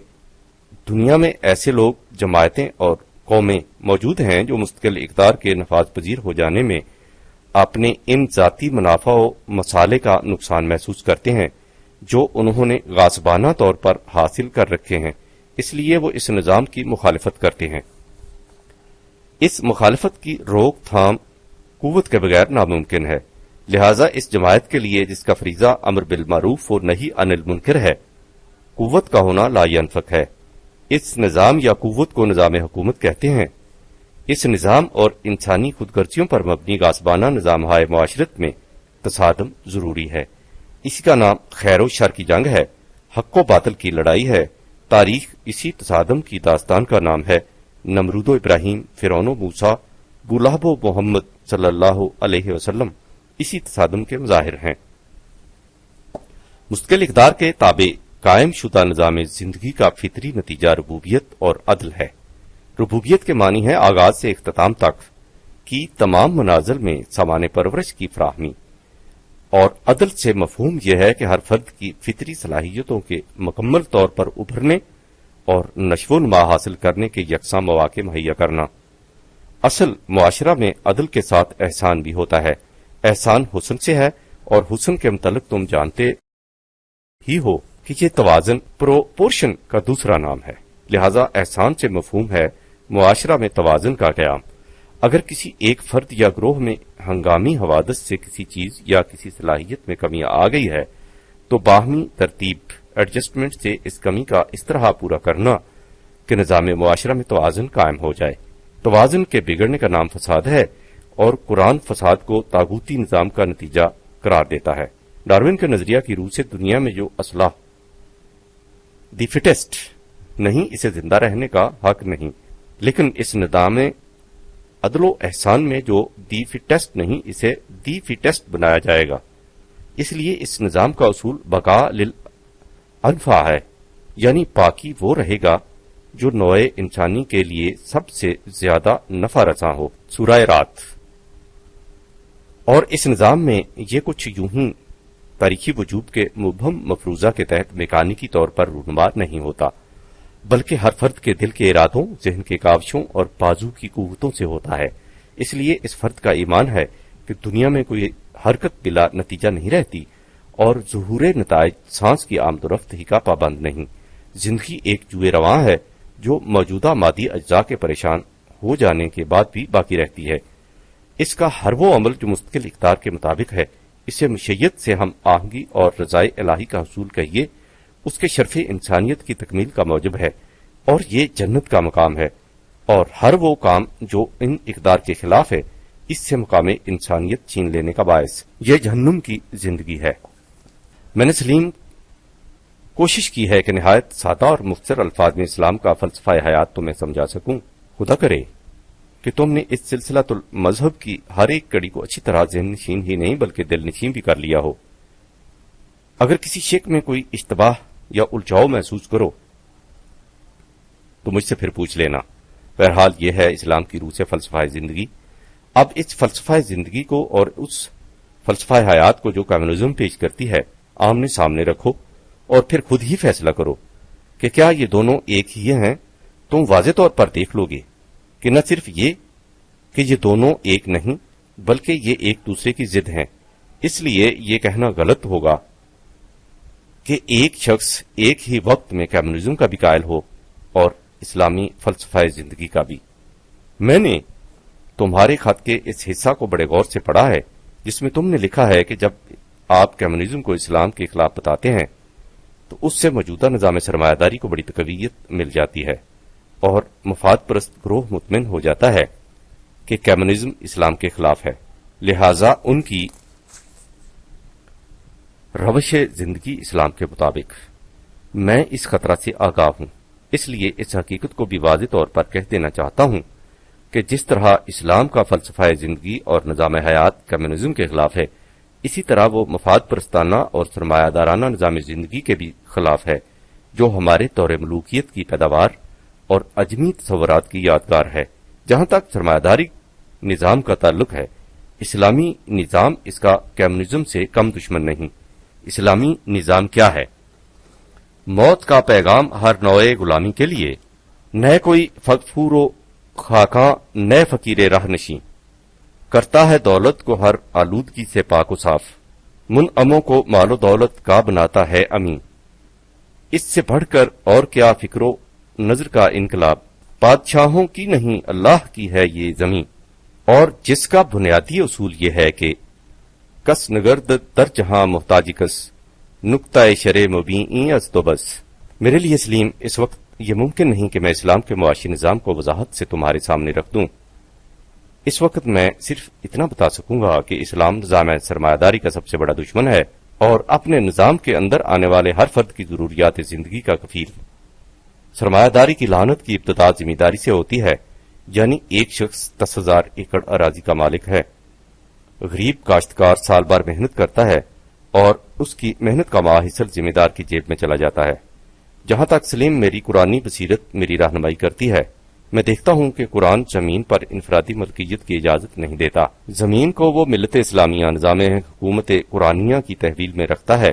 دنیا میں ایسے لوگ، جماعتیں اور قومیں موجود ہیں جو مستقل اقدار کے نفاذ پذیر ہو جانے میں اپنے ان ذاتی منافع و مصالح کا نقصان محسوس کرتے ہیں جو انہوں نے غاصبانہ طور پر حاصل کر رکھے ہیں، اس لیے وہ اس نظام کی مخالفت کرتے ہیں۔ اس مخالفت کی روک تھام قوت کے بغیر ناممکن ہے، لہذا اس جماعت کے لیے جس کا فریضہ امر بالمعروف اور نہی عن المنکر ہے، قوت کا ہونا لا ینفک ہے۔ اس نظام یا قوت کو نظام حکومت کہتے ہیں۔ اس نظام اور انسانی خودغرضیوں پر مبنی غاصبانہ نظام ہائے معاشرت میں تصادم ضروری ہے۔ اسی کا نام خیر و شر کی جنگ ہے، حق و باطل کی لڑائی ہے، تاریخ اسی تصادم کی داستان کا نام ہے۔ نمرود و ابراہیم، فرعون و موسیٰ، بولہب و محمد صلی اللہ علیہ وسلم اسی تصادم کے مظاہر ہیں۔ مستقل اقدار کے تابع قائم شدہ نظام زندگی کا فطری نتیجہ ربوبیت اور عدل ہے۔ ربوبیت کے معنی ہے آغاز سے اختتام تک کی تمام منازل میں سامان پرورش کی فراہمی، اور عدل سے مفہوم یہ ہے کہ ہر فرد کی فطری صلاحیتوں کے مکمل طور پر ابھرنے اور نشو و نما حاصل کرنے کے یکساں مواقع مہیا کرنا۔ اصل معاشرہ میں عدل کے ساتھ احسان بھی ہوتا ہے۔ احسان حسن سے ہے، اور حسن کے متعلق تم جانتے ہی ہو کہ یہ توازن، پروپورشن کا دوسرا نام ہے۔ لہذا احسان سے مفہوم ہے معاشرہ میں توازن کا قیام۔ اگر کسی ایک فرد یا گروہ میں ہنگامی حوادث سے کسی چیز یا کسی صلاحیت میں کمی آ گئی ہے تو باہمی ترتیب، ایڈجسٹمنٹ سے اس کمی کا اس طرح پورا کرنا کہ نظام معاشرہ میں توازن قائم ہو جائے۔ توازن کے بگڑنے کا نام فساد ہے، اور قرآن فساد کو طاغوتی نظام کا نتیجہ قرار دیتا ہے۔ ڈارون کے نظریہ کی روح سے دنیا میں جو اصلاح دی فٹیسٹ نہیں، اسے زندہ رہنے کا حق نہیں، لیکن اس نظام عدل و احسان میں جو دی فٹیسٹ نہیں، اسے دی فٹیسٹ بنایا جائے گا۔ اس لیے اس نظام کا اصول بقا للانفع ہے، یعنی پاکی وہ رہے گا جو نوع انسانی کے لیے سب سے زیادہ نفع رساں ہو۔ سورہ رات۔ اور اس نظام میں یہ کچھ یوں ہی تاریخی وجوب کے مبہم مفروضہ کے تحت میکانیکی طور پر رونما نہیں ہوتا، بلکہ ہر فرد کے دل کے ارادوں، ذہن کے کاوشوں اور بازو کی قوتوں سے ہوتا ہے۔ اس لیے اس فرد کا ایمان ہے کہ دنیا میں کوئی حرکت بلا نتیجہ نہیں رہتی، اور ظہور نتائج سانس کی آمد و رفت ہی کا پابند نہیں۔ زندگی ایک جوئے رواں ہے جو موجودہ مادی اجزاء کے پریشان ہو جانے کے بعد بھی باقی رہتی ہے۔ اس کا ہر وہ عمل جو مستقل اقدار کے مطابق ہے، اسے مشیت سے ہم آہنگی اور رضائے الہی کا حصول کہیے، اس کے شرف انسانیت کی تکمیل کا موجب ہے، اور یہ جنت کا مقام ہے۔ اور ہر وہ کام جو ان اقدار کے خلاف ہے، اس سے مقام انسانیت چھین لینے کا باعث یہ جہنم کی زندگی ہے۔ میں نے سلیم کوشش کی ہے کہ نہایت سادہ اور مختصر الفاظ میں اسلام کا فلسفہ حیات تمہیں سمجھا سکوں۔ خدا کرے کہ تم نے اس سلسلہ المذہب کی ہر ایک کڑی کو اچھی طرح ذہن نشین ہی نہیں بلکہ دل نشین بھی کر لیا ہو۔ اگر کسی شک میں کوئی اشتباہ یا الجھاؤ محسوس کرو تو مجھ سے پھر پوچھ لینا۔ بہرحال یہ ہے اسلام کی روح سے فلسفہ زندگی۔ اب اس فلسفہ زندگی کو اور اس فلسفہ حیات کو جو کمیونزم پیش کرتی ہے آمنے سامنے رکھو، اور پھر خود ہی فیصلہ کرو کہ کیا یہ دونوں ایک ہی ہیں۔ تم واضح طور پر دیکھ لو گے کہ نہ صرف یہ کہ یہ دونوں ایک نہیں بلکہ یہ ایک دوسرے کی ضد ہیں۔ اس لیے یہ کہنا غلط ہوگا کہ ایک شخص ایک ہی وقت میں کمیونزم کا بھی قائل ہو اور اسلامی فلسفہ زندگی کا بھی۔ میں نے تمہارے خط کے اس حصہ کو بڑے غور سے پڑھا ہے جس میں تم نے لکھا ہے کہ جب آپ کمیونزم کو اسلام کے خلاف بتاتے ہیں تو اس سے موجودہ نظام سرمایہ داری کو بڑی تقویت مل جاتی ہے، اور مفاد پرست گروہ مطمئن ہو جاتا ہے کہ کمیونزم اسلام کے خلاف ہے، لہذا ان کی روش زندگی اسلام کے مطابق۔ میں اس خطرہ سے آگاہ ہوں، اس لیے اس حقیقت کو بھی واضح طور پر کہہ دینا چاہتا ہوں کہ جس طرح اسلام کا فلسفہ زندگی اور نظام حیات کمیونزم کے خلاف ہے، اسی طرح وہ مفاد پرستانہ اور سرمایہ دارانہ نظام زندگی کے بھی خلاف ہے جو ہمارے دور ملوکیت کی پیداوار اور اجمی تصورات کی یادگار ہے۔ جہاں تک سرمایہ داری نظام کا تعلق ہے، اسلامی نظام اس کا کمیونزم سے کم دشمن نہیں۔ اسلامی نظام کیا ہے؟ موت کا پیغام ہر نوع غلامی کے لیے، نہ کوئی فغفور و خاکاں، نہ فقیر راہ نشیں، کرتا ہے دولت کو ہر آلودگی سے پاک و صاف، منعموں کو مال و دولت کا بناتا ہے امین۔ اس سے بڑھ کر اور کیا فکر و نظر کا انقلاب، بادشاہوں کی نہیں اللہ کی ہے یہ زمین، اور جس کا بنیادی اصول یہ ہے کہ کس نگرد در جہاں محتاجی کس، نقطۂ شرع مبین از تو بس۔ میرے لیے سلیم اس وقت یہ ممکن نہیں کہ میں اسلام کے معاشی نظام کو وضاحت سے تمہارے سامنے رکھ دوں۔ اس وقت میں صرف اتنا بتا سکوں گا کہ اسلام نظام سرمایہ داری کا سب سے بڑا دشمن ہے اور اپنے نظام کے اندر آنے والے ہر فرد کی ضروریات زندگی کا کفیل سرمایہ داری کی لعنت کی ابتدا ذمہ داری سے ہوتی ہے، یعنی ایک شخص 10,000 ایکڑ اراضی کا مالک ہے، غریب کاشتکار سال بھر محنت کرتا ہے اور اس کی محنت کا ماحصل ذمہ دار کی جیب میں چلا جاتا ہے۔ جہاں تک سلیم میری قرآنی بصیرت میری رہنمائی کرتی ہے، میں دیکھتا ہوں کہ قرآن زمین پر انفرادی ملکیت کی اجازت نہیں دیتا۔ زمین کو وہ ملت اسلامیہ نظام حکومت قرآنیہ کی تحویل میں رکھتا ہے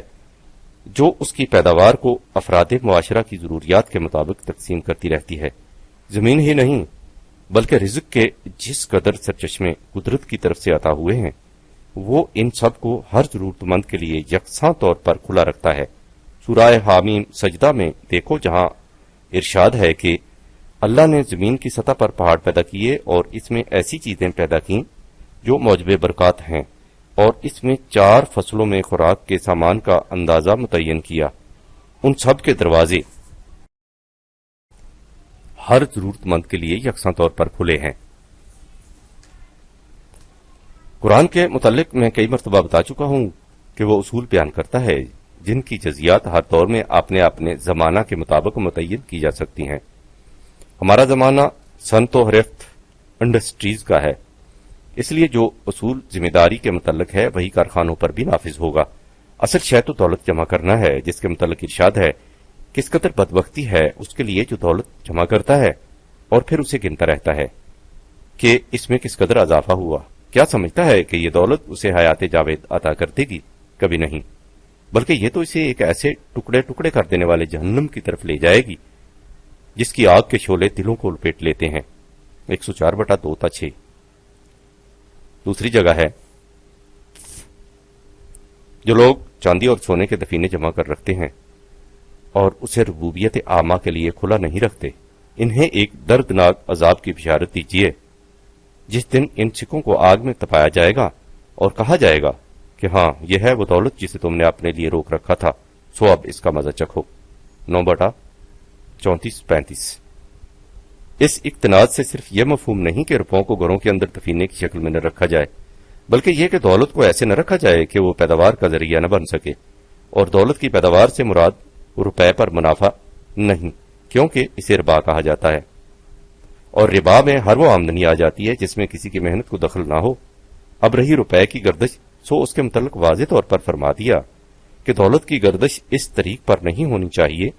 جو اس کی پیداوار کو افراد معاشرہ کی ضروریات کے مطابق تقسیم کرتی رہتی ہے۔ زمین ہی نہیں بلکہ رزق کے جس قدر سرچشمے قدرت کی طرف سے عطا ہوئے ہیں وہ ان سب کو ہر ضرورت مند کے لیے یکساں طور پر کھلا رکھتا ہے۔ سورہ حامیم سجدہ میں دیکھو جہاں ارشاد ہے کہ اللہ نے زمین کی سطح پر پہاڑ پیدا کیے اور اس میں ایسی چیزیں پیدا کیں جو موجب برکات ہیں، اور اس میں 4 فصلوں میں خوراک کے سامان کا اندازہ متعین کیا، ان سب کے دروازے ہر ضرورت مند کے لیے یکساں طور پر کھلے ہیں۔ قرآن کے متعلق میں کئی مرتبہ بتا چکا ہوں کہ وہ اصول بیان کرتا ہے جن کی جزیات ہر دور میں اپنے زمانہ کے مطابق متعین کی جا سکتی ہیں۔ ہمارا زمانہ صنعت و حرفت انڈسٹریز کا ہے، اس لیے جو اصول ذمہ داری کے متعلق ہے وہی کارخانوں پر بھی نافذ ہوگا۔ اصل شے تو دولت جمع کرنا ہے، جس کے متعلق ارشاد ہے کس قدر بدبختی ہے اس کے لیے جو دولت جمع کرتا ہے اور پھر اسے گنتا رہتا ہے کہ اس میں کس قدر اضافہ ہوا۔ کیا سمجھتا ہے کہ یہ دولت اسے حیات جاوید عطا کر دے گی؟ کبھی نہیں، بلکہ یہ تو اسے ایک ایسے ٹکڑے ٹکڑے کر دینے والے جہنم کی طرف لے جائے گی جس کی آگ کے شعلے دلوں کو لپیٹ لیتے ہیں۔ 104/2-6۔ دوسری جگہ ہے جو لوگ چاندی اور سونے کے دفینے جمع کر رکھتے ہیں اور اسے ربوبیت عامہ کے لیے کھلا نہیں رکھتے، انہیں ایک دردناک عذاب کی بشارت دیجیے جس دن ان سکوں کو آگ میں تپایا جائے گا اور کہا جائے گا کہ ہاں یہ ہے وہ دولت جسے تم نے اپنے لیے روک رکھا تھا، سو اب اس کا مزہ چکھو۔ 9/34-35۔ اس اقتناز سے صرف یہ مفہوم نہیں کہ روپوں کو گھروں کے اندر دفینے کی شکل میں نہ رکھا جائے، بلکہ یہ کہ دولت کو ایسے نہ رکھا جائے کہ وہ پیداوار کا ذریعہ نہ بن سکے، اور دولت کی پیداوار سے مراد روپے پر منافع نہیں، کیونکہ اسے ربا کہا جاتا ہے، اور ربا میں ہر وہ آمدنی آ جاتی ہے جس میں کسی کی محنت کو دخل نہ ہو۔ اب رہی روپے کی گردش، سو اس کے متعلق واضح طور پر فرما دیا کہ دولت کی گردش اس طریق پر نہیں ہونی چاہیے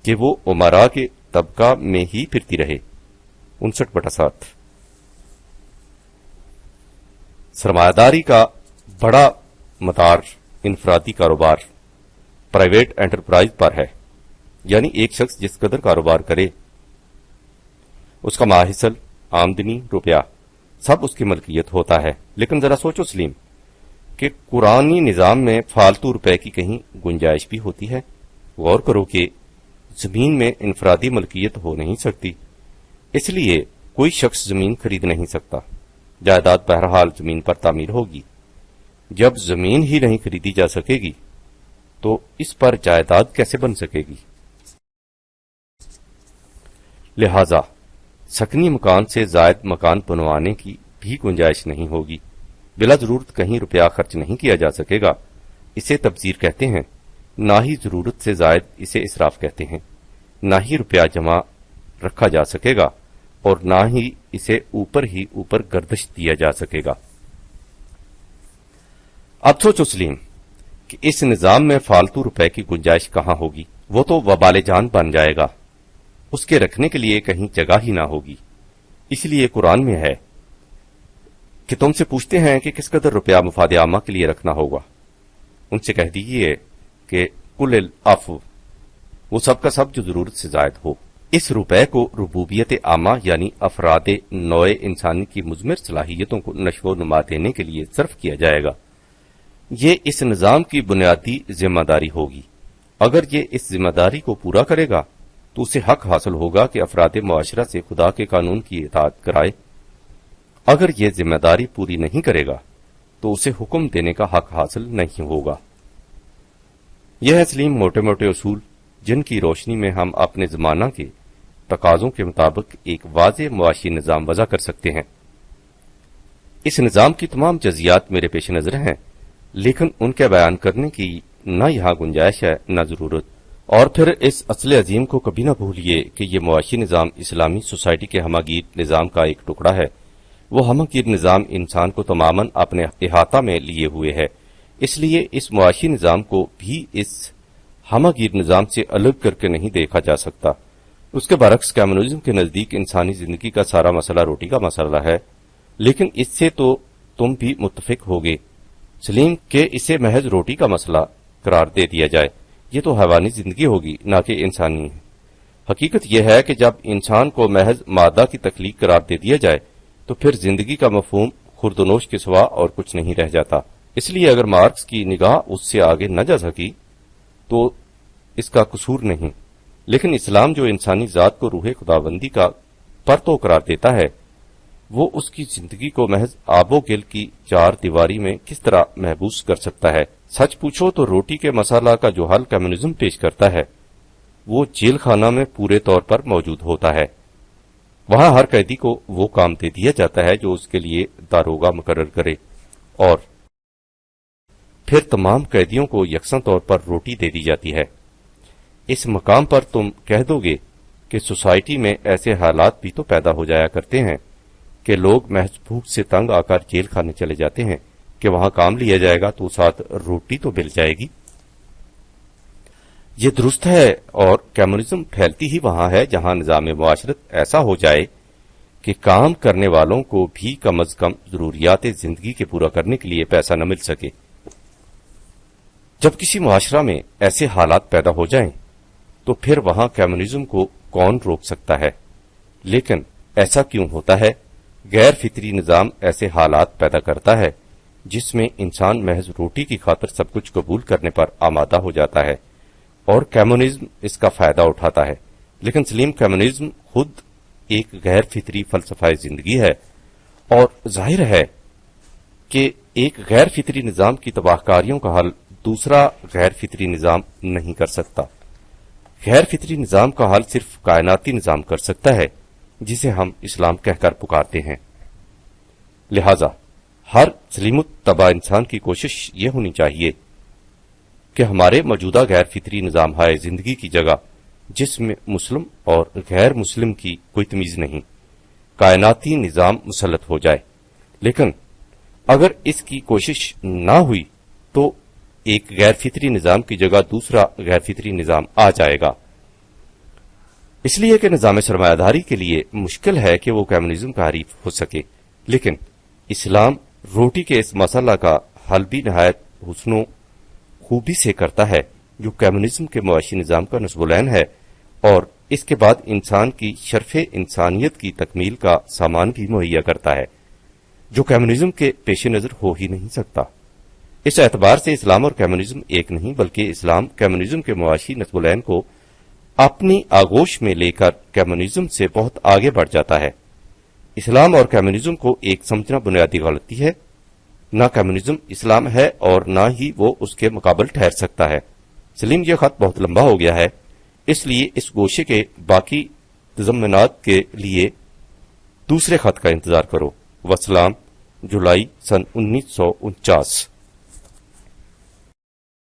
کہ وہ امراء کے طبقہ میں ہی پھرتی رہے۔ 59/7۔ سرمایہ داری کا بڑا مدار انفرادی کاروبار، پرائیویٹ انٹرپرائز پر ہے، یعنی ایک شخص جس قدر کاروبار کرے اس کا ماحصل آمدنی روپیہ سب اس کی ملکیت ہوتا ہے۔ لیکن ذرا سوچو سلیم کہ قرآنی نظام میں فالتو روپے کی کہیں گنجائش بھی ہوتی ہے؟ غور کرو کہ زمین میں انفرادی ملکیت ہو نہیں سکتی، اس لیے کوئی شخص زمین خرید نہیں سکتا۔ جائیداد بہرحال زمین پر تعمیر ہوگی۔ جب زمین ہی نہیں خریدی جا سکے گی تو اس پر جائیداد کیسے بن سکے گی؟ لہذا سکنی مکان سے زائد مکان بنوانے کی بھی گنجائش نہیں ہوگی۔ بلا ضرورت کہیں روپیہ خرچ نہیں کیا جا سکے گا، اسے تبذیر کہتے ہیں، نہ ہی ضرورت سے زائد اسے اسراف کہتے ہیں۔ نہ ہی روپیہ جمع رکھا جا سکے گا اور نہ ہی اسے اوپر ہی اوپر گردش دیا جا سکے گا۔ اب سوچو سلیم کہ اس نظام میں فالتو روپے کی گنجائش کہاں ہوگی؟ وہ تو وبال جان بن جائے گا، اس کے رکھنے کے لیے کہیں جگہ ہی نہ ہوگی۔ اس لیے قرآن میں ہے کہ تم سے پوچھتے ہیں کہ کس قدر روپیہ مفاد عامہ کے لیے رکھنا ہوگا، ان سے کہہ دیجیے کہ کل العفو، وہ سب کا سب جو ضرورت سے زائد ہو۔ اس روپے کو ربوبیت عامہ یعنی افراد نوع انسانی کی مضمر صلاحیتوں کو نشو و نما دینے کے لیے صرف کیا جائے گا۔ یہ اس نظام کی بنیادی ذمہ داری ہوگی۔ اگر یہ اس ذمہ داری کو پورا کرے گا تو اسے حق حاصل ہوگا کہ افراد معاشرہ سے خدا کے قانون کی اطاعت کرائے۔ اگر یہ ذمہ داری پوری نہیں کرے گا تو اسے حکم دینے کا حق حاصل نہیں ہوگا۔ یہ ہے سلیم موٹے موٹے اصول جن کی روشنی میں ہم اپنے زمانہ کے تقاضوں کے مطابق ایک واضح معاشی نظام وضع کر سکتے ہیں۔ اس نظام کی تمام جزیات میرے پیش نظر ہیں، لیکن ان کے بیان کرنے کی نہ یہاں گنجائش ہے نہ ضرورت، اور پھر اس اصل عظیم کو کبھی نہ بھولیے کہ یہ معاشی نظام اسلامی سوسائٹی کے ہمہ گیر نظام کا ایک ٹکڑا ہے۔ وہ ہمہ گیر نظام انسان کو تماما اپنے احاطہ میں لیے ہوئے ہے، اس لیے اس معاشی نظام کو بھی اس ہمہ گیر نظام سے الگ کر کے نہیں دیکھا جا سکتا۔ اس کے برعکس کمیونزم کے نزدیک انسانی زندگی کا سارا مسئلہ روٹی کا مسئلہ ہے، لیکن اس سے تو تم بھی متفق ہوگے سلیم کہ اسے محض روٹی کا مسئلہ قرار دے دیا جائے، یہ تو حیوانی زندگی ہوگی نہ کہ انسانی ہے۔ حقیقت یہ ہے کہ جب انسان کو محض مادہ کی تخلیق قرار دے دیا جائے تو پھر زندگی کا مفہوم خوردونوش کے سوا اور کچھ نہیں رہ جاتا۔ اس لیے اگر مارکس کی نگاہ اس سے آگے نہ جا سکی تو اس کا قصور نہیں، لیکن اسلام جو انسانی ذات کو روح خداوندی کا پرتو قرار دیتا ہے، وہ اس کی زندگی کو محض آب و گل کی چار دیواری میں کس طرح محبوس کر سکتا ہے؟ سچ پوچھو تو روٹی کے مسئلہ کا جو حل کمیونزم پیش کرتا ہے وہ جیل خانہ میں پورے طور پر موجود ہوتا ہے۔ وہاں ہر قیدی کو وہ کام دے دیا جاتا ہے جو اس کے لیے داروغہ مقرر کرے، اور پھر تمام قیدیوں کو یکساں طور پر روٹی دے دی جاتی ہے۔ اس مقام پر تم کہہ دو گے کہ سوسائٹی میں ایسے حالات بھی تو پیدا ہو جایا کرتے ہیں کہ لوگ محض بھوک سے تنگ آ کر جیل خانے چلے جاتے ہیں کہ وہاں کام لیا جائے گا تو ساتھ روٹی تو مل جائے گی۔ یہ درست ہے، اور کمیونزم پھیلتی ہی وہاں ہے جہاں نظام معاشرت ایسا ہو جائے کہ کام کرنے والوں کو بھی کم از کم ضروریات زندگی کے پورا کرنے کے لیے پیسہ نہ مل سکے۔ جب کسی معاشرہ میں ایسے حالات پیدا ہو جائیں تو پھر وہاں کمیونزم کو کون روک سکتا ہے؟ لیکن ایسا کیوں ہوتا ہے؟ غیر فطری نظام ایسے حالات پیدا کرتا ہے جس میں انسان محض روٹی کی خاطر سب کچھ قبول کرنے پر آمادہ ہو جاتا ہے، اور کمیونزم اس کا فائدہ اٹھاتا ہے۔ لیکن سلیم کمیونزم خود ایک غیر فطری فلسفہ زندگی ہے، اور ظاہر ہے کہ ایک غیر فطری نظام کی تباہ کاریوں کا حل دوسرا غیر فطری نظام نہیں کر سکتا۔ غیر فطری نظام کا حل صرف کائناتی نظام کر سکتا ہے جسے ہم اسلام کہہ کر پکارتے ہیں۔ لہذا ہر سلیم الطبع انسان کی کوشش یہ ہونی چاہیے کہ ہمارے موجودہ غیر فطری نظام ہائے زندگی کی جگہ، جس میں مسلم اور غیر مسلم کی کوئی تمیز نہیں، کائناتی نظام مسلط ہو جائے۔ لیکن اگر اس کی کوشش نہ ہوئی تو ایک غیر فطری نظام کی جگہ دوسرا غیر فطری نظام آ جائے گا، اس لیے کہ نظام سرمایہ داری کے لیے مشکل ہے کہ وہ کمیونزم کا حریف ہو سکے۔ لیکن اسلام روٹی کے اس مسئلہ کا حل بھی نہایت حسن و خوبی سے کرتا ہے، جو کمیونزم کے معاشی نظام کا نصب العین ہے، اور اس کے بعد انسان کی شرف انسانیت کی تکمیل کا سامان بھی مہیا کرتا ہے، جو کمیونزم کے پیش نظر ہو ہی نہیں سکتا۔ اس اعتبار سے اسلام اور کمیونزم ایک نہیں، بلکہ اسلام کمیونزم کے معاشی نصب العین کو اپنی آغوش میں لے کر کمیونزم سے بہت آگے بڑھ جاتا ہے۔ اسلام اور کمیونزم کو ایک سمجھنا بنیادی غلطی ہے۔ نہ کمیونزم اسلام ہے اور نہ ہی وہ اس کے مقابل ٹھہر سکتا ہے۔ سلیم، یہ خط بہت لمبا ہو گیا ہے، اس لیے اس گوشے کے باقی تضمنات کے لیے دوسرے خط کا انتظار کرو۔ وسلام، جولائی سن 1949۔